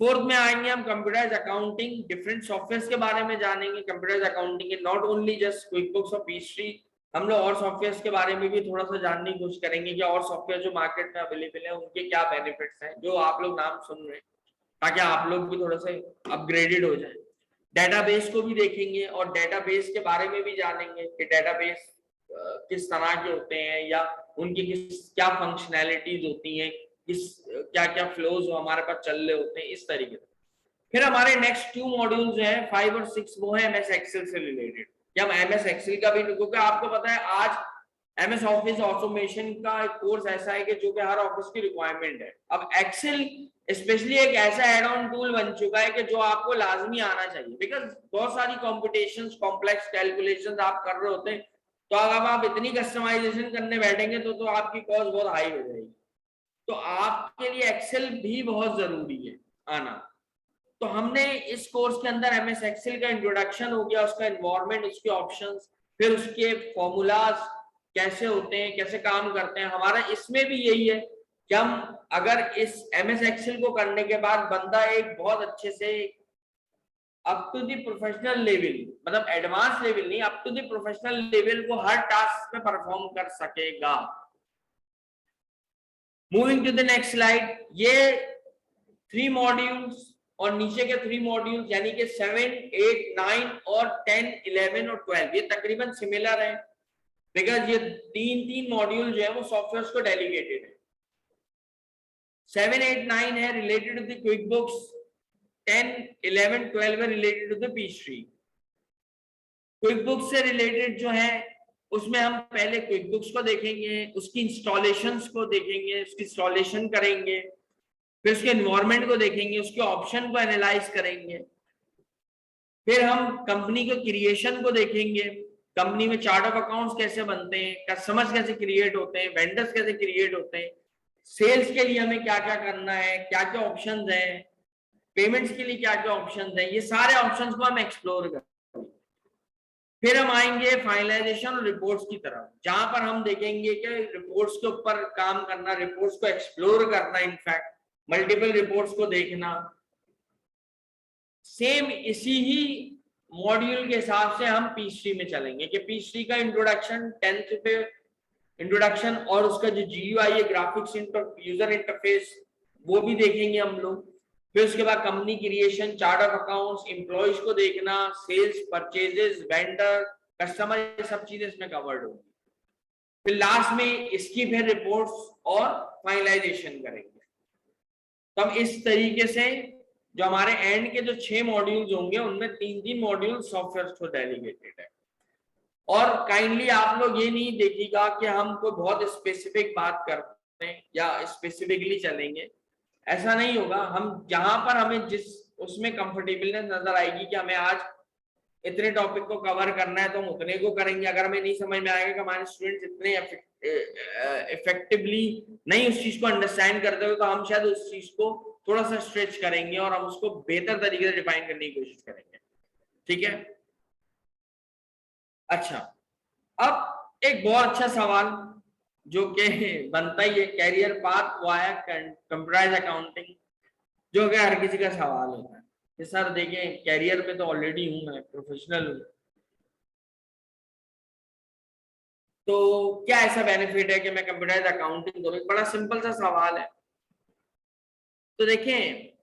फोर्थ में आएंगे हम कंप्यूटराइज अकाउंटिंग, डिफरेंट सॉफ्टवेयर के बारे में जानेंगे। कंप्यूटराइज अकाउंटिंग के not only just quick books और पीएचडी, हम लोग और सॉफ्टवेयर के बारे में भी थोड़ा सा जानने की कोशिश करेंगे कि और सॉफ्टवेयर जो मार्केट में अवेलेबल है उनके क्या बेनिफिट्स हैं, जो आप लोग नाम सुन रहे हैं, ताकि आप लोग भी थोड़ा सा अपग्रेडेड हो जाए। डेटाबेस को भी देखेंगे और डेटाबेस के बारे में भी जानेंगे कि डेटाबेस किस तरह के होते हैं या उनकी किस क्या फंक्शनैलिटीज होती हैं, किस क्या क्या फ्लोज हमारे पास चल रहे होते हैं, इस तरीके से। फिर हमारे नेक्स्ट 2 मॉड्यूल्स हैं 5 और 6, वो है एमएस एक्सेल से रिलेटेड। कि हम एमएस एक्सेल का भी, क्योंकि आपको पता है आज एमएस ऑफिस ऑटोमेशन का एक कोर्स ऐसा है कि जो कि हर ऑफिस की रिक्वायरमेंट है। अब एक्सेल स्पेशली एक ऐसा एड ऑन टूल बन चुका है कि जो आपको लाजमी आना चाहिए, बिकॉज बहुत सारी कॉम्पिटिशंस, कॉम्प्लेक्स कैलकुलेशंस आप कर रहे होते हैं, तो अगर आप इतनी कस्टमाइजेशन करने बैठेंगे तो आपकी कॉस्ट बहुत हाई हो जाएगी। तो आपके लिए एक्सेल भी बहुत जरूरी है आना। तो हमने इस कोर्स के अंदर एमएस एक्सेल का इंट्रोडक्शन हो गया, उसका एनवायरनमेंट, उसके ऑप्शंस, फिर उसके फॉर्मूलाज कैसे होते हैं, कैसे काम करते हैं। हमारा इसमें भी यही है कि हम अगर इस एमएस एक्सेल को करने के बाद बंदा एक बहुत अच्छे से up to the professional level, मतलब एडवांस लेवल नहीं, up to the professional level को हर टास्क में परफॉर्म कर सकेगा। Moving to the next slide, ये 3 मॉड्यूल्स और नीचे के 3 मॉड्यूल्स यानी कि 7, 8, 9 और 10, 11 और 12 ये तकरीबन सिमिलर है, बिकॉज ये 3 मॉड्यूल जो है वो सॉफ्टवेयर को डेलीगेटेड है। 7, 8, 9 है related to the QuickBooks, 10, 11, 12 है related to the PhD. QuickBooks से रिलेटेड जो है उसमें हम पहले क्विक बुक्स को देखेंगे, उसकी इंस्टॉलेशंस को देखेंगे, उसकी इंस्टॉलेशन करेंगे, फिर उसके एनवायरनमेंट को देखेंगे, उसके ऑप्शन को एनालाइज करेंगे, फिर हम कंपनी के क्रिएशन को देखेंगे, कंपनी में चार्ट ऑफ अकाउंट्स कैसे बनते हैं, कस्टमर्स कैसे क्रिएट होते हैं, वेंडर्स कैसे क्रिएट होते हैं, सेल्स के लिए हमें क्या क्या करना है, क्या क्या ऑप्शंस हैं, पेमेंट्स के लिए क्या क्या ऑप्शंस हैं, ये सारे ऑप्शंस को हम एक्सप्लोर करेंगे। फिर हम आएंगे फाइनलाइजेशन और रिपोर्ट्स की तरफ, जहां पर हम देखेंगे कि रिपोर्ट्स के ऊपर काम करना, रिपोर्ट्स को एक्सप्लोर करना, इनफैक्ट मल्टीपल रिपोर्ट्स को देखना। सेम इसी ही मॉड्यूल के हिसाब से हम पीएचडी में चलेंगे कि पीएचडी का इंट्रोडक्शन 10th पे इंट्रोडक्शन और उसका जो जीयूआई है, ग्राफिक्स यूजर इंटरफेस, वो भी देखेंगे हम लोग। फिर उसके बाद company creation, chart of accounts, employees को देखना, सेल्स, परचेजेस, वेंडर, कस्टमर, ये सब चीजें इसमें कवर्ड होंगी। फिर लास्ट में इसकी फिर रिपोर्ट्स और फाइनलाइजेशन करेंगे। तो हम इस तरीके से जो हमारे एंड के जो 6 मॉड्यूल्स होंगे उनमें 3 मॉड्यूल सॉफ्टवेयर को डेलीगेटेड है। और काइंडली आप लोग ये नहीं देखिएगा कि हम कोई बहुत स्पेसिफिक बात करते हैं या स्पेसिफिकली चलेंगे, ऐसा नहीं होगा। हम जहां पर हमें जिस उसमें कंफर्टेबलनेस नजर आएगी कि हमें आज इतने टॉपिक को कवर करना है तो हम उतने को करेंगे। अगर हमें नहीं समझ में आएगा कि हमारे स्टूडेंट्स इतने इफेक्टिवली नहीं उस चीज को अंडरस्टैंड करते हुए, तो हम शायद उस चीज को थोड़ा सा स्ट्रेच करेंगे और हम उसको बेहतर तरीके से डिफाइन करने की कोशिश करेंगे। ठीक है, अच्छा, अब एक बहुत अच्छा सवाल जो कि बनता ही है, career path via computerise accounting, जो कि हर किसी का सवाल होता है कि सर देखिए कैरियर में तो ऑलरेडी हूं, मैं प्रोफेशनल हूं, तो क्या ऐसा बेनिफिट है कि मैं कंप्यूटराइज अकाउंटिंग करूं? बड़ा सिंपल सा सवाल है। तो देखें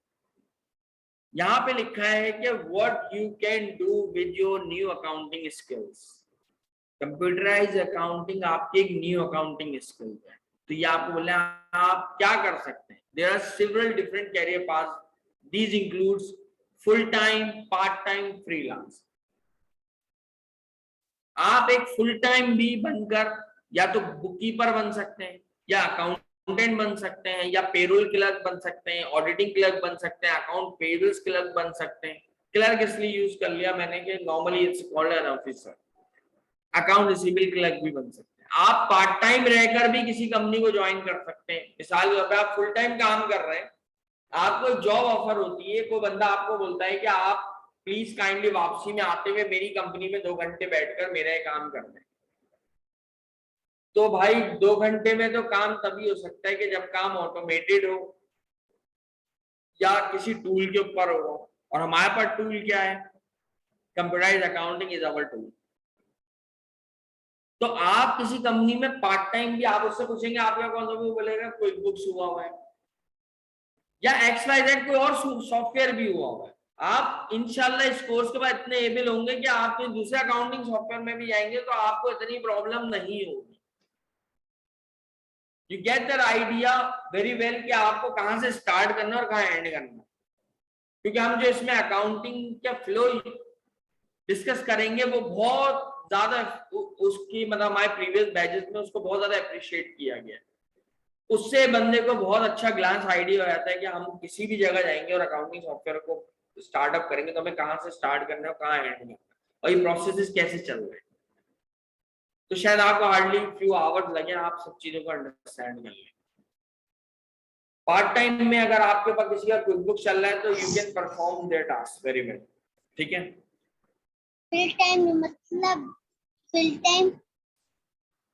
यहाँ पे लिखा है कि what you can do with your new accounting skills. Computerise accounting आपकी एक न्यू अकाउंटिंग स्किल है, तो ये आपको बोले आप क्या कर सकते हैं। There are several different career paths, these includes full time, part time, freelance. आप एक फुल टाइम भी बनकर या तो बुक कीपर बन सकते हैं, या अकाउंटेंट बन सकते हैं, या पेरोल क्लर्क बन सकते हैं, ऑडिटिंग क्लर्क बन सकते हैं, अकाउंट पेबल्स क्लर्क बन सकते हैं। क्लर्क इसलिए यूज कर लिया मैंने कि normally it's called an officer. Account receivable clerk भी बन सकते हैं। आप पार्ट टाइम रहकर भी किसी कंपनी को ज्वाइन कर सकते हैं। मिसाल के तौर पर आप फुल टाइम काम कर रहे हैं, आपको जॉब ऑफर होती है, कोई बंदा आपको बोलता है कि आप प्लीज काइंडली वापसी में आते हुए मेरी कंपनी में 2 घंटे बैठकर मेरा ये काम कर दें। तो भाई 2 घंटे में तो काम तभी हो सकता है कि जब काम ऑटोमेटेड हो, या किसी टूल के ऊपर हो, और हमारे पास टूल क्या है, computerised accounting is our tool. तो आप किसी कंपनी में पार्ट टाइम भी आप उससे पूछेंगे आपका कौन सा, वो बोलेगा क्विक बुक्स हुआ है या XYZ कोई और सॉफ्टवेयर भी हुआ है। आप इंशाल्लाह इस कोर्स के बाद इतने एबल होंगे कि आप दूसरे अकाउंटिंग सॉफ्टवेयर में भी जाएंगे तो आपको इतनी प्रॉब्लम नहीं होगी। You get that idea very well कि आपको कहां से स्टार्ट करना और कहां एंड करना। क्योंकि हम जो इसमें अकाउंटिंग का फ्लो डिस्कस करेंगे वो बहुत ज्यादा उसकी मतलब हमारे प्रीवियस बैचेस में उसको बहुत ज्यादा अप्रिशिएट किया गया है। उससे बंदे को बहुत अच्छा ग्लांस आइडिया हो जाता है कि हम किसी भी जगह जाएंगे और अकाउंटिंग सॉफ्टवेयर को स्टार्टअप करेंगे तो हमें कहां से स्टार्ट करना है और कहां एंड करना है और ये प्रोसेसेस कैसे चल रहे हैं। तो शायद आपको हार्डली फ्यू आवर्स लगे आप सब चीजों को अंडरस्टैंड कर लें। पार्ट टाइम में अगर आपके पास किसी का क्विक बुक चल रहा है तो you can perform there task very well. ठीक है, फुल टाइम मतलब फुल टाइम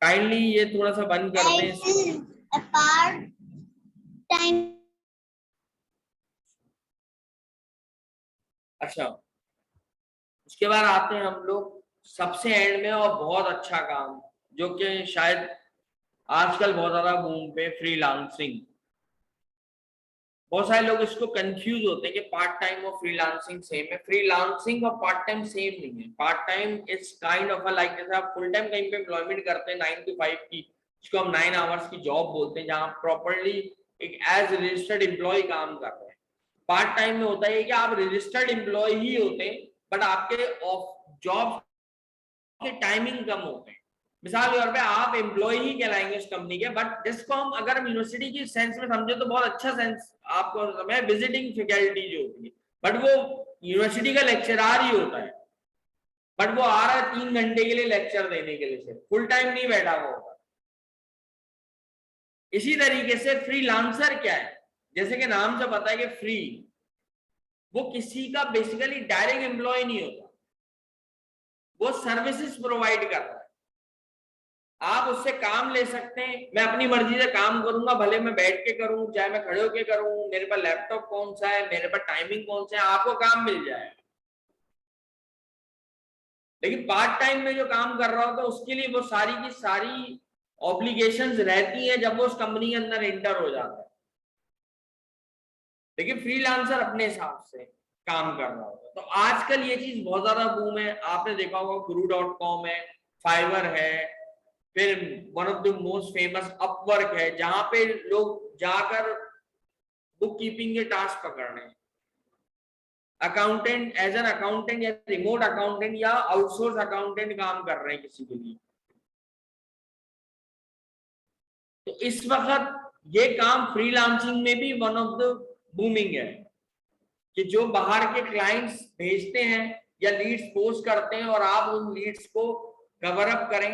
काइंडली ये थोड़ा सा बंद कर दें। Part time. अच्छा, उसके बाद आते हैं हम लोग सबसे एंड में और बहुत अच्छा काम जो कि शायद आजकल बहुत ज्यादा बूम पे, फ्रीलांसिंग। बहुत सारे लोग इसको कंफ्यूज होते हैं कि पार्ट टाइम और फ्रीलांसिंग सेम है। फ्रीलांसिंग और पार्ट टाइम सेम नहीं है। Part time it's kind of like जैसे आप फुल टाइम कहीं पे एम्प्लॉयमेंट करते हैं 9 to 5 की, जिसको हम 9 आवर्स की जॉब बोलते हैं, जहां प्रॉपरली एक एज रजिस्टर्ड एम्प्लॉय काम कर रहे हैं। पार्ट टाइम में होता है कि आप रजिस्टर्ड एम्प्लॉय ही होते हैं बट आपके ऑफ जॉब के टाइमिंग कम होते हैं। मिसाल के तौर पे आप एम्प्लॉय ही कहलाएंगे उस कंपनी के, बट जिसको हम अगर हम यूनिवर्सिटी की सेंस में समझे तो बहुत अच्छा सेंस आपको समय विजिटिंग फैकल्टी जो होती है, बट वो यूनिवर्सिटी का लेक्चरार ही होता है, बट वो आ रहा है 3 घंटे के लिए लेक्चर देने के लिए, फुल टाइम नहीं बैठा हुआ होगा। इसी तरीके से फ्रीलांसर क्या है, जैसे कि नाम से पता है कि फ्री, वो किसी का बेसिकली डायरेक्ट एम्प्लॉय नहीं होता, वो सर्विसेज प्रोवाइड कर रहा है। आप उससे काम ले सकते हैं, मैं अपनी मर्जी से काम करूंगा, भले मैं बैठ के करूं चाहे मैं खड़े होके करूं, मेरे पास लैपटॉप कौन सा है, मेरे पास टाइमिंग कौन सा है, आपको काम मिल जाएगा। लेकिन पार्ट टाइम में जो काम कर रहा होता है उसके लिए वो सारी की सारी ऑब्लिगेशंस रहती है जब वो उस कंपनी के अंदर एंटर हो जाता है। लेकिन फ्रीलांसर अपने हिसाब से काम कर रहा होता है। तो आजकल ये चीज बहुत ज्यादा बूम है। आपने देखा होगा guru.com है, फाइवर है, फिर one of the most famous Upwork है, जहां पे लोग जाकर बुक कीपिंग के टास्क पकड़ रहे हैं। अकाउंटेंट एज एन अकाउंटेंट या रिमोट अकाउंटेंट या आउटसोर्स अकाउंटेंट काम कर रहे हैं किसी के लिए। तो इस वक्त ये काम फ्रीलांसिंग में भी वन ऑफ द बूमिंग है कि जो बाहर के क्लाइंट्स भेजते हैं या लीड्स पोस्ट करते हैं और आप उन लीड्स को कवर अप करें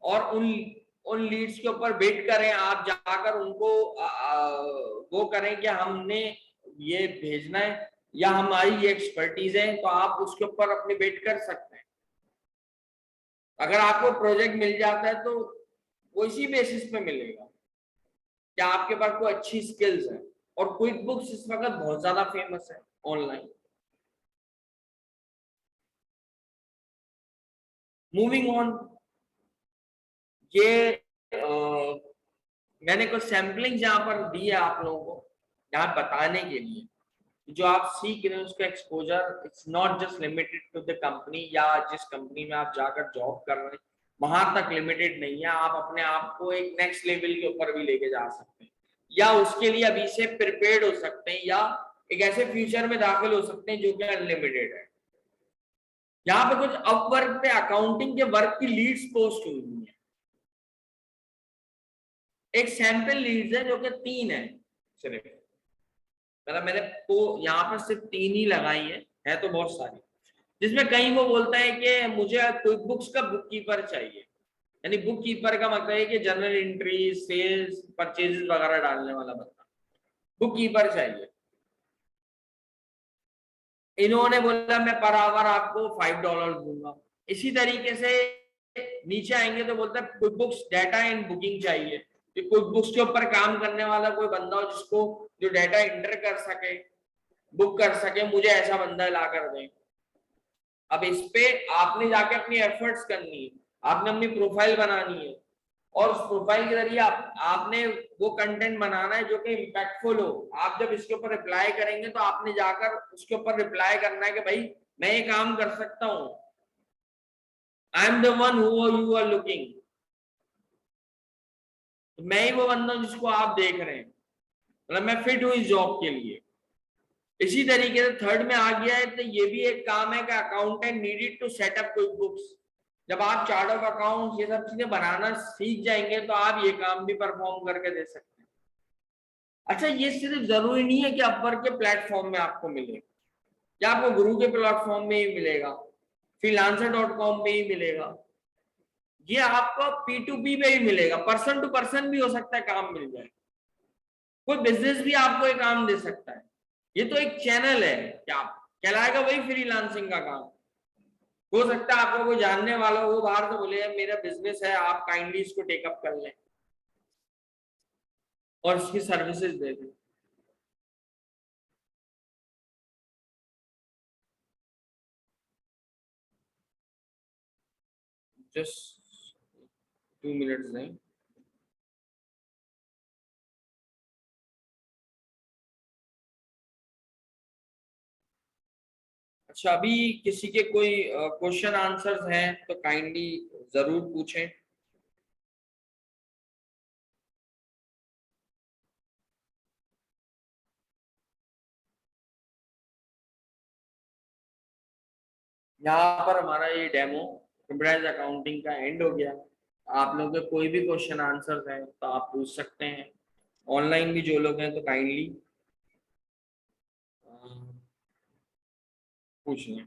और उन लीड्स के ऊपर बिड करें, आप जाकर उनको वो करें कि हमने ये भेजना है या हमारी ये एक्सपर्टीज है, तो आप उसके ऊपर अपने बिड कर सकते हैं। अगर आपको प्रोजेक्ट मिल जाता है तो वो इसी बेसिस पे मिलेगा कि आपके पास कोई अच्छी स्किल्स है। और क्विक बुक्स इस वक्त बहुत ज्यादा फेमस है ऑनलाइन। मूविंग ऑन, ये मैंने कुछ सैम्पलिंग यहाँ पर दी है आप लोगों को यहाँ बताने के लिए जो आप सीख रहे हैं उसका exposure it's not just limited to the company या जिस कंपनी में आप जाकर जॉब कर रहे हैं वहां तक लिमिटेड नहीं है। आप अपने आप को एक नेक्स्ट लेवल के ऊपर भी लेके जा सकते हैं या उसके लिए अभी से प्रिपेयर्ड हो सकते हैं या एक ऐसे फ्यूचर में दाखिल हो सकते हैं जो कि अनलिमिटेड है। यहाँ पे कुछ अपवर्क पे अकाउंटिंग के वर्क की लीड्स पोस्ट हुई है। एक सैंपल लीड्स है जो कि 3 है सिर्फ, मतलब मैंने तो यहाँ पर सिर्फ 3 ही लगाई है तो बहुत सारी, जिसमें कहीं वो बोलता है कि मुझे क्विक बुक्स का बुक कीपर चाहिए, यानी बुक कीपर का मतलब है कि जनरल एंट्री, सेल्स, परचेजेस वगैरह डालने वाला बंदा, बुक कीपर चाहिए। इन्होंने बोला मैं पर आवर आपको $5 दूंगा। इसी तरीके से नीचे आएंगे तो बोलता है quick books data and booking चाहिए, कि कुछ बुक्स के ऊपर काम करने वाला कोई बंदा हो जिसको जो डाटा एंटर कर सके, बुक कर सके, मुझे ऐसा बंदा ला कर दें। अब इस पे आपने जाके अपनी एफर्ट्स करनी है, आपने अपनी प्रोफाइल बनानी है और उस प्रोफाइल के जरिए आपने वो कंटेंट बनाना है जो कि इम्पैक्टफुल हो। आप जब इसके ऊपर रिप्लाई करेंगे तो आपने जाकर उसके ऊपर रिप्लाई करना है कि भाई मैं ये काम कर सकता हूं, I am the one who you are looking, तो मैं ही वो बंदा हूं जिसको आप देख रहे हैं, मतलब मैं फिट हूं इस जॉब के लिए। इसी तरीके से थर्ड में आ गया है तो ये भी एक काम है कि accountant needed to set up QuickBooks. जब आप चार्ट ऑफ अकाउंट्स ये सब चीजें बनाना सीख जाएंगे तो आप ये काम भी परफॉर्म करके दे सकते हैं। अच्छा, ये सिर्फ जरूरी नहीं है कि अपवर्क के प्लेटफॉर्म में आपको मिले, या आपको गुरु के प्लेटफॉर्म में ही मिलेगा, freelancer.com पे ही मिलेगा, ये आपको P2P पे ही मिलेगा, पर्सन टू पर्सन भी हो सकता है काम मिल जाए, कोई बिजनेस भी आपको एक काम दे सकता है। ये तो एक चैनल है, क्या कहलाएगा वही फ्रीलांसिंग का काम। हो सकता है आपको कोई जानने वाला हो बाहर तो बोले मेरा बिजनेस है, आप काइंडली इसको टेकअप कर लें और इसकी सर्विसेज दे दें। जस्ट 2 मिनट्स दें। अच्छा, अभी किसी के कोई क्वेश्चन आंसर्स हैं तो काइंडली जरूर पूछें। यहाँ पर हमारा ये डेमो कंप्यूटराइज्ड अकाउंटिंग का एंड हो गया। आप लोगों के कोई भी क्वेश्चन आंसर्स हैं तो आप पूछ सकते हैं। ऑनलाइन भी जो लोग हैं तो काइंडली पूछ लें।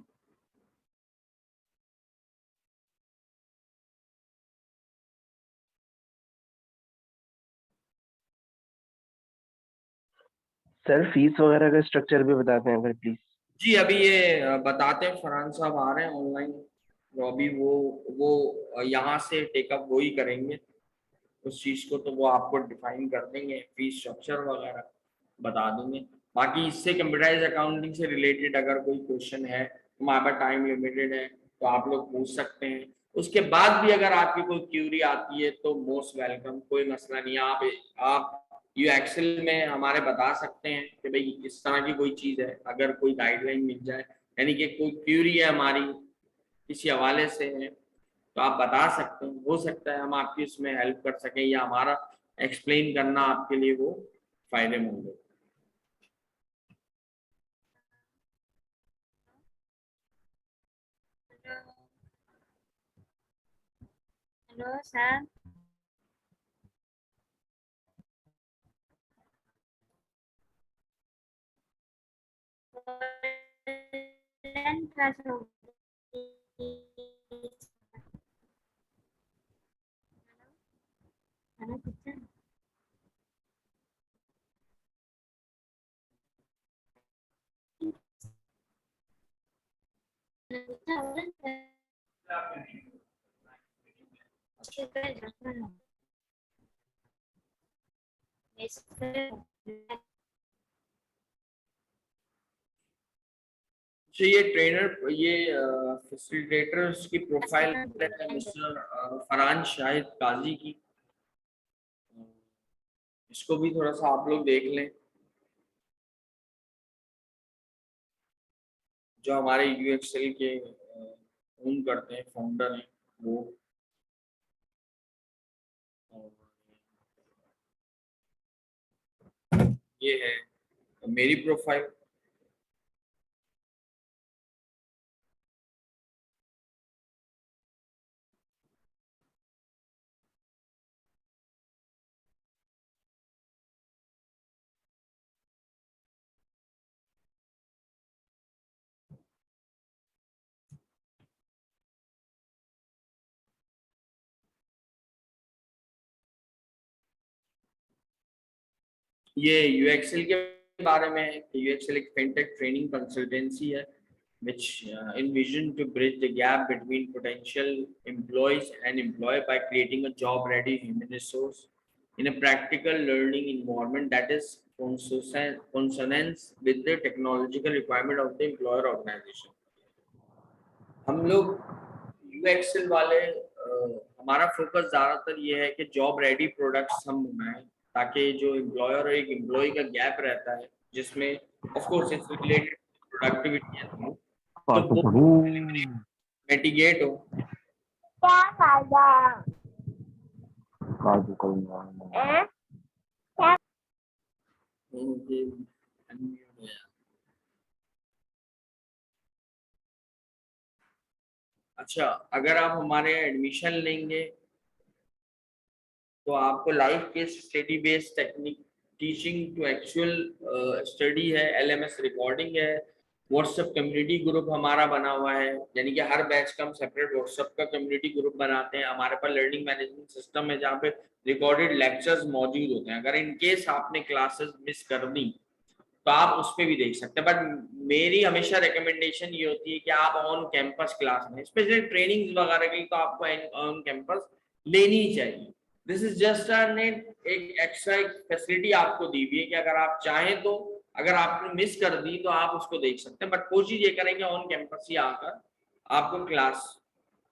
सर फीस वगैरह का स्ट्रक्चर भी बताते हैं अगर प्लीज। जी अभी ये बताते हैं, फरहान साहब आ रहे हैं ऑनलाइन, तो अभी वो यहाँ से टेकअप वो ही करेंगे उस चीज को, तो वो आपको डिफाइन कर देंगे, फीस स्ट्रक्चर वगैरह बता देंगे। बाकी इससे कंप्यूटराइज अकाउंटिंग से रिलेटेड अगर कोई क्वेश्चन है, हमारे पास टाइम लिमिटेड है तो आप लोग पूछ सकते हैं। उसके बाद भी अगर आपकी कोई क्यूरी आती है तो मोस्ट वेलकम, कोई मसला नहीं है। आप यू एक्सेल में हमारे बता सकते हैं कि भाई इस तरह की कोई चीज है, अगर कोई गाइडलाइन मिल जाए, यानी कि कोई क्यूरी है हमारी किसी हवाले से है तो आप बता सकते हैं। हो सकता है हम आपकी उसमें हेल्प कर सकें या हमारा एक्सप्लेन करना आपके लिए वो फायदेमंद हो। Hello sir. तो ये ट्रेनर, ये फैसिलिटेटर्स की प्रोफाइल है मिस्टर फरहान शाहिद काजी की, इसको भी थोड़ा सा आप लोग देख लें। जो हमारे यूएक्सएल के ओन करते हैं, फाउंडर हैं वो। ये है मेरी प्रोफाइल। ये यूएक्सएल के बारे में है कि यूएक्सएल एक फिनटेक ट्रेनिंग कंसल्टेंसी है which envision to bridge the gap between potential employees and employer by creating a job ready human resource in a practical learning environment that is consonance with the technological requirement of the employer organization. हम लोग यूएक्सएल वाले हमारा focus ज्यादातर ये है कि job ready products हम बनाएं ताकि जो एम्प्लॉयर और एक एम्प्लॉय का गैप रहता है जिसमें of course it's related productivity and तो वो मिटिगेट हो। अच्छा, अगर आप हमारे एडमिशन लेंगे तो आपको live case study based technique teaching to actual study है, एलएमएस रिकॉर्डिंग है, व्हाट्सएप कम्युनिटी ग्रुप हमारा बना हुआ है, यानी कि हर बैच का हम सेपरेट व्हाट्सएप का कम्युनिटी ग्रुप बनाते हैं। हमारे पास लर्निंग मैनेजमेंट सिस्टम है जहाँ पे रिकॉर्डेड लेक्चर्स मौजूद होते हैं। अगर इन केस आपने क्लासेस मिस कर दी तो आप उस पर भी देख सकते हैं, बट मेरी हमेशा रिकमेंडेशन ये होती है कि आप ऑन कैंपस क्लास में, स्पेशली ट्रेनिंग वगैरह की, तो आपको ऑन कैंपस लेनी ही चाहिए। दिस इज जस्ट एक एक्स्ट्रा फैसिलिटी आपको दी हुई है कि अगर आप चाहें तो अगर आपने मिस कर दी तो आप उसको देख सकते हैं, बट कोशिश ये करेंगे ऑन कैंपस ही आकर आपको क्लास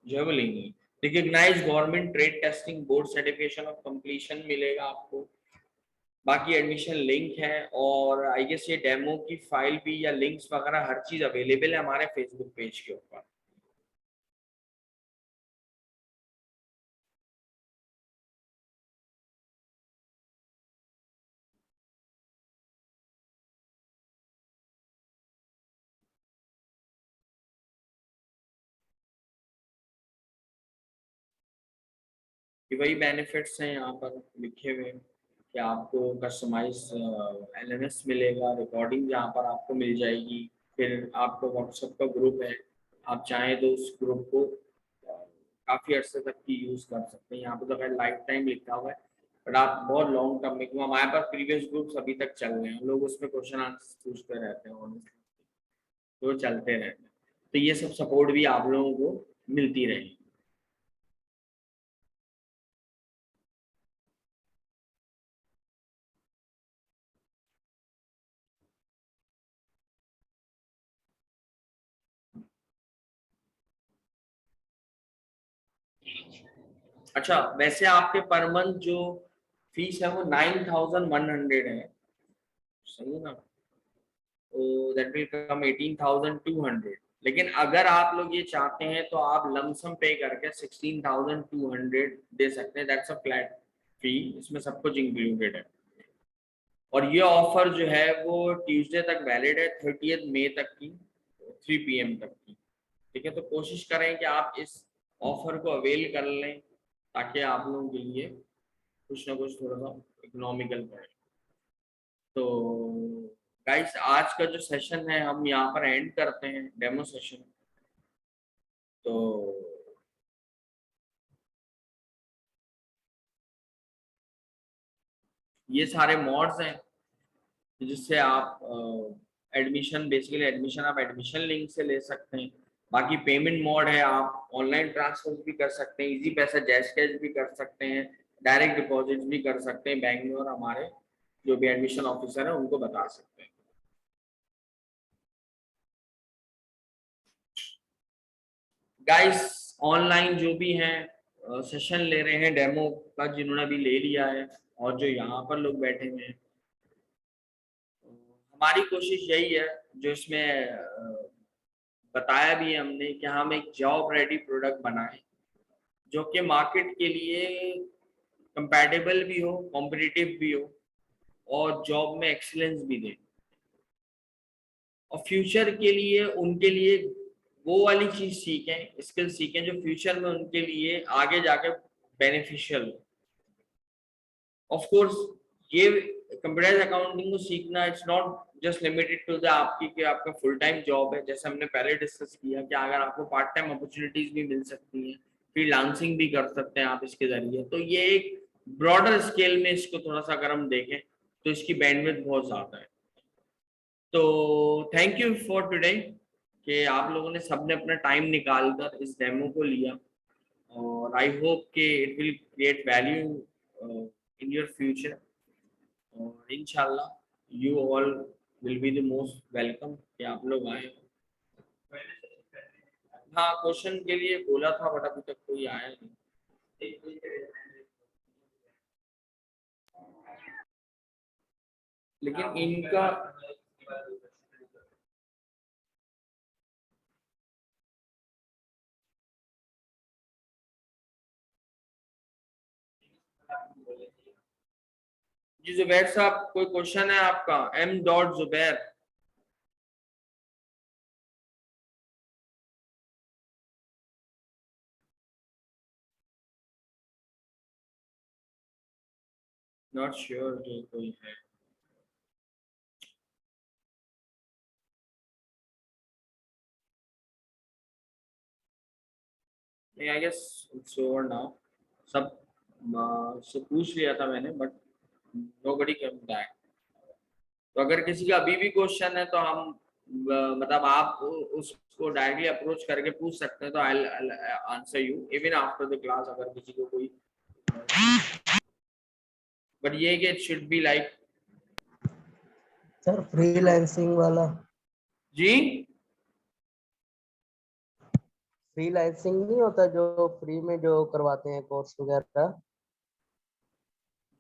जो है वो लेंगे। Recognise government trade testing board certification of completion मिलेगा आपको। बाकी एडमिशन लिंक है और आई गेस ये डेमो की फाइल भी या लिंक्स वगैरह हर चीज अवेलेबल है हमारे फेसबुक पेज के ऊपर। कि वही बेनिफिट्स हैं यहाँ पर लिखे हुए कि आपको कस्टमाइज एलएमएस मिलेगा, रिकॉर्डिंग जहाँ पर आपको मिल जाएगी, फिर आपको व्हाट्सएप का ग्रुप है, आप चाहें तो उस ग्रुप को काफ़ी अर्से तक की यूज़ कर सकते हैं। यहाँ पर तो खैर लाइफ टाइम लिखा हुआ है, बट आप बहुत लॉन्ग टर्म में, क्योंकि हमारे पास प्रीवियस ग्रुप्स अभी तक चल रहे हैं, लोग उसमें क्वेश्चन आंसर पूछते रहते हैं ऑनेस्टली, तो चलते रहते हैं, तो ये सब सपोर्ट भी आप लोगों को मिलती रहेगी। अच्छा, वैसे आपके पर मंथ जो फीस है वो 9,100 है, सही है ना, तो दैट विल कम 18,200। लेकिन अगर आप लोग ये चाहते हैं तो आप लमसम पे करके 16,200 दे सकते हैं, दैट्स अ फ्लैट फी, इसमें सब कुछ इंक्लूडेड है। और ये ऑफर जो है वो ट्यूसडे तक वैलिड है, 30 मई तक की 3 PM तक की, ठीक है। तो कोशिश करें कि आप इस ऑफर को अवेल कर लें ताकि आप लोगों के लिए कुछ ना कुछ थोड़ा सा इकोनॉमिकल पड़े। तो गाइस, आज का जो सेशन है हम यहाँ पर एंड करते हैं, डेमो सेशन। तो ये सारे मॉड्स हैं जिससे आप एडमिशन, बेसिकली एडमिशन आप एडमिशन लिंक से ले सकते हैं। बाकी पेमेंट मोड है, आप ऑनलाइन ट्रांसफर भी कर सकते हैं, इजी पैसा जैश कैश भी कर सकते हैं, डायरेक्ट डिपॉजिट भी कर सकते हैं बैंक में, और हमारे जो भी एडमिशन ऑफिसर है उनको बता सकते हैं। गाइस, ऑनलाइन जो भी हैं सेशन ले रहे हैं डेमो का, जिन्होंने भी ले लिया है और जो यहाँ पर लोग बैठे हुए हैं, हमारी कोशिश यही है जो इसमें बताया भी है हमने कि हम एक जॉब रेडी प्रोडक्ट बनाएं जो कि मार्केट के लिए कंपैटिबल भी हो, कॉम्पिटिटिव भी हो और जॉब में एक्सीलेंस भी दे, और फ्यूचर के लिए उनके लिए वो वाली चीज सीखें, स्किल सीखें जो फ्यूचर में उनके लिए आगे जाके बेनिफिशियल हो। ऑफ कोर्स ये कंप्यूटर अकाउंटिंग को सीखना it's not just limited to the आपकी कि आपका फुल टाइम जॉब है, जैसे हमने पहले डिस्कस किया कि अगर आपको पार्ट टाइम अपॉर्चुनिटीज भी मिल सकती हैं, फ्रीलांसिंग भी कर सकते हैं आप इसके जरिए, तो ये एक ब्रॉडर स्केल में इसको थोड़ा सा अगर हम देखें तो इसकी बैंडविड्थ बहुत ज्यादा है। तो थैंक यू फॉर टुडे कि आप लोगों ने सबने अपना टाइम निकालकर इस डेमो को लिया, और आई होप कि it will create value in your future. और इंशाल्लाह you all will be the most welcome कि आप लोग आए। हाँ, क्वेश्चन के लिए बोला था बट अभी तक कोई आया नहीं। लेकिन इनका जी जुबैर साहब, कोई क्वेश्चन है आपका? M.Zubair। नॉट श्योर जो कोई है। I guess it's over now. सब से पूछ लिया था मैंने बट नोबडी केम बैक। तो अगर किसी का अभी भी क्वेश्चन है तो हम मतलब आप उसको डायरेक्टली अप्रोच करके पूछ सकते हैं, तो I answer you even after the class अगर किसी को कोई। बट ये कि it should be like. Sir freelancing वाला, जी फ्रीलांसिंग नहीं होता जो फ्री में जो करवाते हैं कोर्स वगैरह?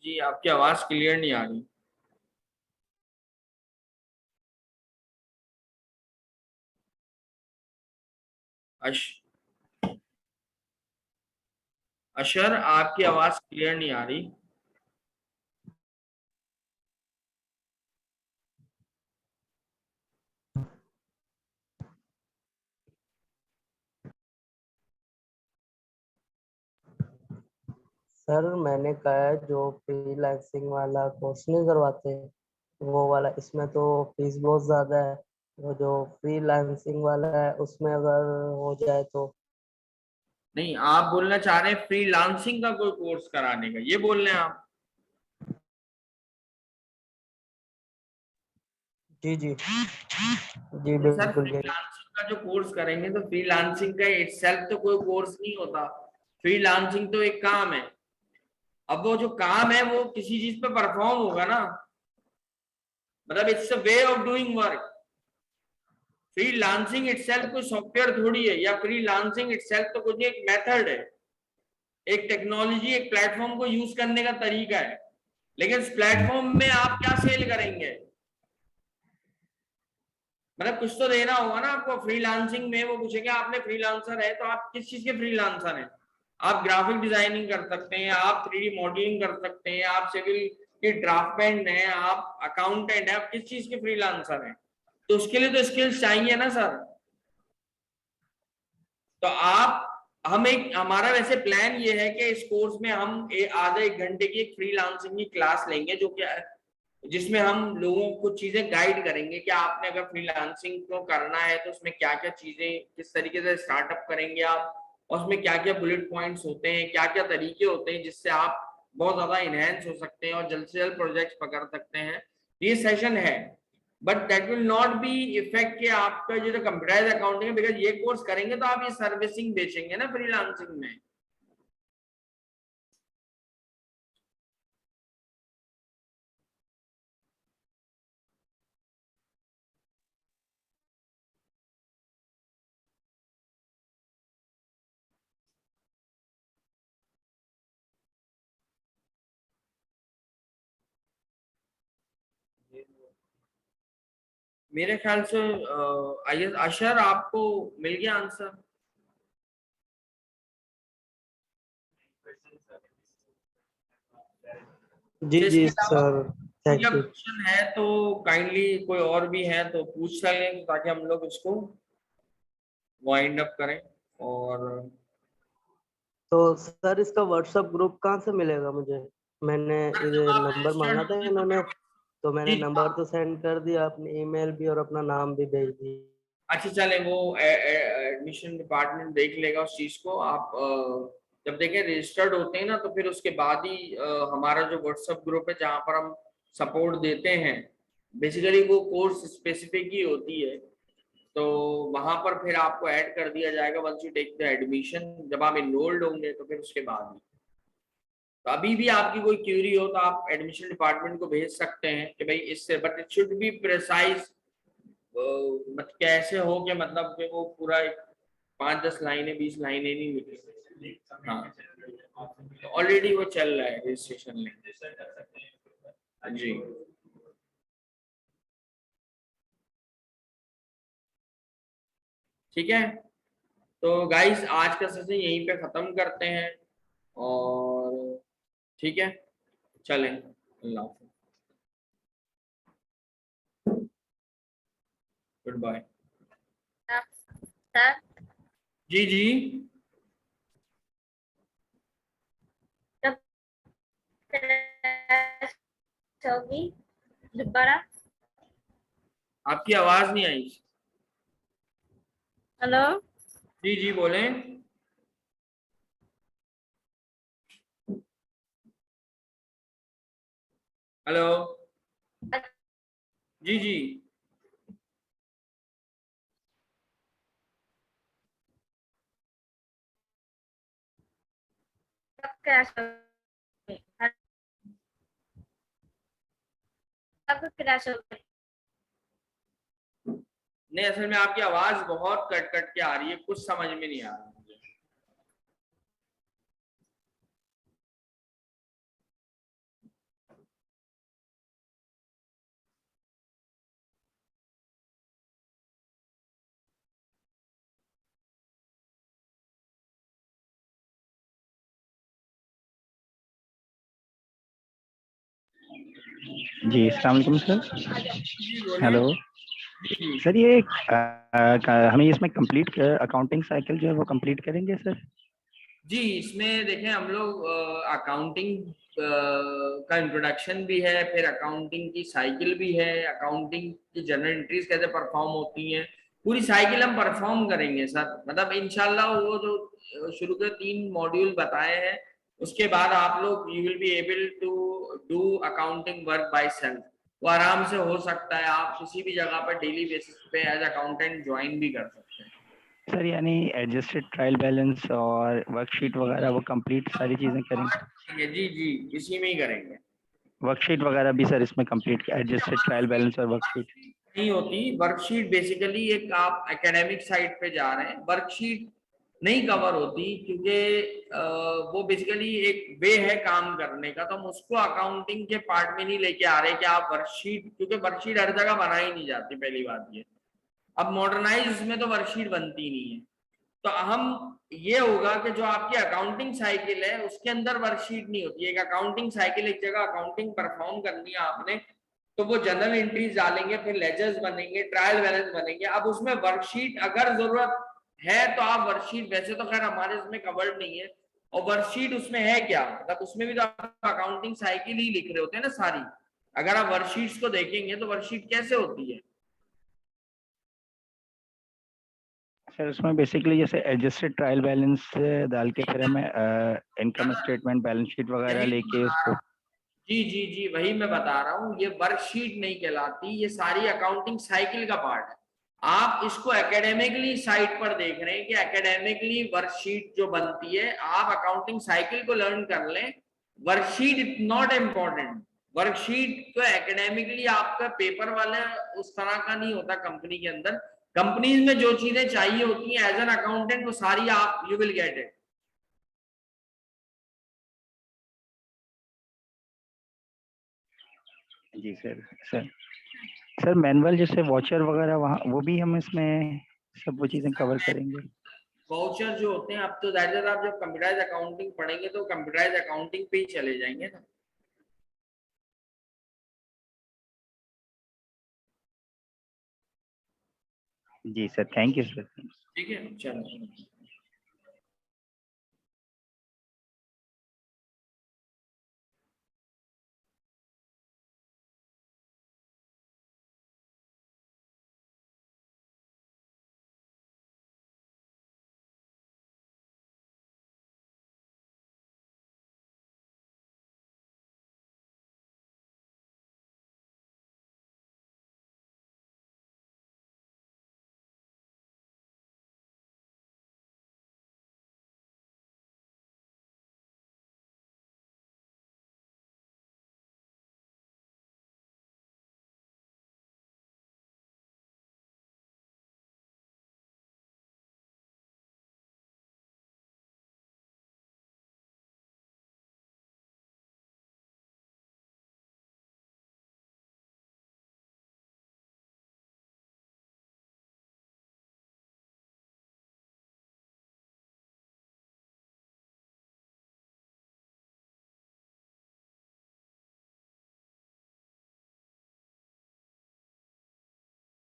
जी, आपकी आवाज क्लियर नहीं आ रही। अशर, आपकी आवाज क्लियर नहीं आ रही। सर मैंने कहा है जो फ्रीलांसिंग वाला कोर्स नहीं करवाते वो वाला, इसमें तो फीस बहुत ज्यादा है। वो जो फ्रीलांसिंग वाला है उसमें अगर हो जाए तो। नहीं, आप बोलना चाह रहे हैं फ्रीलांसिंग का कोई कोर्स कराने का, ये बोल रहे हैं आप? जी जी जी नहीं सर, बिल्कुल यही। फ्रीलांसिंग का जो कोर्स करेंगे तो फ्रीलांसिंग का इटसेल्फ तो कोई कोर्स नहीं होता। फ्रीलांसिंग तो एक काम है। अब वो जो काम है वो किसी चीज पे परफॉर्म होगा ना, मतलब it's a way of doing work. Freelancing itself कोई सॉफ्टवेयर थोड़ी है, या फ्रीलांसिंग इटसेल्फ तो कुछ एक मेथड है, एक टेक्नोलॉजी, एक प्लेटफॉर्म को यूज करने का तरीका है। लेकिन इस प्लेटफॉर्म में आप क्या सेल करेंगे? मतलब कुछ तो देना होगा ना आपको। फ्रीलांसिंग में वो पूछेंगे आपने फ्रीलांसर है तो आप किस चीज के फ्रीलांसर हैं? आप ग्राफिक डिजाइनिंग कर सकते हैं, आप 3D मॉडलिंग कर सकते हैं, आप सिविल के ड्राफ्टमैन हैं, आप अकाउंटेंट हैं, आप किस चीज के फ्रीलांसर हैं? तो उसके लिए तो स्किल्स चाहिए ना सर। तो आप हम एक हमारा वैसे प्लान ये है कि इस कोर्स में हम आधा एक घंटे की एक फ्रीलांसिंग की क्लास लेंगे, जो क्या जिसमें हम लोगों को चीजें गाइड करेंगे कि आपने अगर फ्रीलांसिंग को करना है तो उसमें क्या क्या चीजें, किस तरीके से स्टार्टअप करेंगे आप, और उसमें क्या क्या बुलेट पॉइंट्स होते हैं, क्या क्या तरीके होते हैं जिससे आप बहुत ज्यादा इनहेंस हो सकते हैं और जल्द से जल्द प्रोजेक्ट्स पकड़ सकते हैं। ये सेशन है, but that will not be effect कि आपका जो कंप्यूटराइज अकाउंटिंग है, बिकॉज ये कोर्स करेंगे तो आप ये सर्विसिंग बेचेंगे ना फ्रीलांसिंग में। मेरे ख्याल से अशर आपको मिल गया आंसर। जी जी इसके अलावा सर, कोई थैंक यू। क्वेश्चन है तो काइंडली कोई और भी है तो पूछ लें ताकि हम लोग इसको वाइंड अप करें। और तो सर इसका व्हाट्सएप ग्रुप कहाँ से मिलेगा मुझे? मैंने सर जब ये आप नंबर रजिस्टर्ड मांगा था होंगे तो इन्होंने, फिर तो मैंने जी नंबर तो सेंड कर दिया, अपनी ईमेल भी और अपना नाम भी भेज दिया। अच्छा चले, वो एडमिशन डिपार्टमेंट देख लेगा उस चीज को। आप जब देखें रजिस्टर्ड होते हैं ना तो फिर उसके बाद ही हमारा जो व्हाट्सएप ग्रुप है जहाँ पर हम सपोर्ट देते हैं, बेसिकली वो कोर्स स्पेसिफिक ही होती है, तो वहां पर फिर आपको ऐड कर दिया जाएगा once you take the admission. जब आप इनरोल्ड होंगे तो फिर उसके बाद ही तो अभी भी आपकी कोई क्यूरी हो तो आप एडमिशन डिपार्टमेंट को भेज सकते हैं कि भाई इससे, but it should be precise, मतलब कैसे हो कि मतलब कि वो पूरा 5-10 लाइनें 20 लाइनें नहीं लिखी। हाँ, ऑलरेडी वो चल रहा है रजिस्ट्रेशन में जी। ठीक है, तो गाइस आज का सेशन यहीं पे खत्म करते हैं, और ठीक है चलें, अल्लाह हाफ़िज़, गुड बाय। सर जी जी, कब क्लास होगी दोबारा? आपकी आवाज नहीं आई। हेलो जी जी बोलें। हेलो, जी जी, कब क्लास होगी? कब क्लास होगी? नहीं असल में आपकी आवाज बहुत कट कट के आ रही है, कुछ समझ में नहीं आ रहा मुझे। जी अस्सलाम वालेकुम सर। जी बोलें। हेलो जी सर, ये हमें इसमें कंप्लीट अकाउंटिंग साइकिल जो है वो कंप्लीट करेंगे सर? जी, इसमें देखें हम लोग अकाउंटिंग का इंट्रोडक्शन भी है, फिर अकाउंटिंग की साइकिल भी है, अकाउंटिंग की जनरल एंट्रीज कैसे परफॉर्म होती हैं, पूरी साइकिल हम परफॉर्म करेंगे सर। मतलब इंशाल्लाह वो जो शुरू के 3 मॉड्यूल बताए हैं उसके बाद आप लोग you will be able to do accounting work by self. वो आराम से हो सकता है, आप किसी भी जगह पर डेली बेसिस पे एज अकाउंटेंट ज्वाइन भी कर सकते हैं सर यानी एडजस्टेड ट्रायल बैलेंस और वर्कशीट वगैरह वो कंप्लीट सारी चीज़ें करेंगे? जी जी, इसी में ही करेंगे। वर्कशीट वगैरह भी सर इसमें कंप्लीट, एडजस्टेड ट्रायल बैलेंस और वर्कशीट? नहीं होती वर्कशीट, बेसिकली एक आप एकेडमिक साइड पे जा रहे हैं, वर्कशीट नहीं कवर होती क्योंकि वो बेसिकली एक वे है काम करने का, तो हम उसको अकाउंटिंग के पार्ट में नहीं लेके आ रहे कि आप वर्कशीट, क्योंकि वर्कशीट हर जगह बनाई नहीं जाती, पहली बात ये। अब मॉडर्नाइज उसमें तो वर्कशीट बनती नहीं है, तो हम ये होगा कि जो आपकी अकाउंटिंग साइकिल है उसके अंदर वर्कशीट नहीं होती है। एक अकाउंटिंग साइकिल, एक जगह अकाउंटिंग परफॉर्म करनी है आपने, तो वो जनरल एंट्रीज डालेंगे, फिर लेजर्स बनेंगे, ट्रायल बैलेंस बनेंगे। अब उसमें वर्कशीट अगर जरूरत है तो आप वर्कशीट, वैसे तो खैर हमारे इसमें कवर्ड नहीं है, और वर्कशीट उसमें है क्या, मतलब उसमें भी तो आप अकाउंटिंग साइकिल ही लिख रहे होते हैं ना सारी। अगर आप वर्कशीट्स को देखेंगे तो वर्कशीट कैसे होती है। सर उसमें बेसिकली जैसे एडजस्टेड ट्रायल बैलेंस डाल के फिर हमें इनकम स्टेटमेंट बैलेंस शीट वगैरह यही लेके उसको। जी जी जी, वही मैं बता रहा हूँ, ये वर्कशीट नहीं कहलाती, ये सारी अकाउंटिंग साइकिल का पार्ट है। आप इसको एकेडमिकली साइट पर देख रहे हैं कि एकेडमिकली वर्कशीट जो बनती है, आप अकाउंटिंग साइकिल को लर्न कर लें। Worksheet is not important, worksheet तो एकेडमिकली आपका पेपर वाला उस तरह का नहीं होता कंपनी के अंदर। कंपनीज में जो चीजें चाहिए होती हैं एज एन अकाउंटेंट, वो सारी आप यू विल गेट इट। जी सर। सर सर मैनुअल जैसे वॉचर वगैरह वहाँ वो भी हम इसमें सब वो चीज़ें कवर करेंगे? वाउचर जो होते हैं, अब तो दैट इज, आप जब कंप्यूटराइज अकाउंटिंग पढ़ेंगे तो कंप्यूटराइज अकाउंटिंग पे ही चले जाएंगे ना। जी सर, थैंक यू सर। ठीक है, चलो।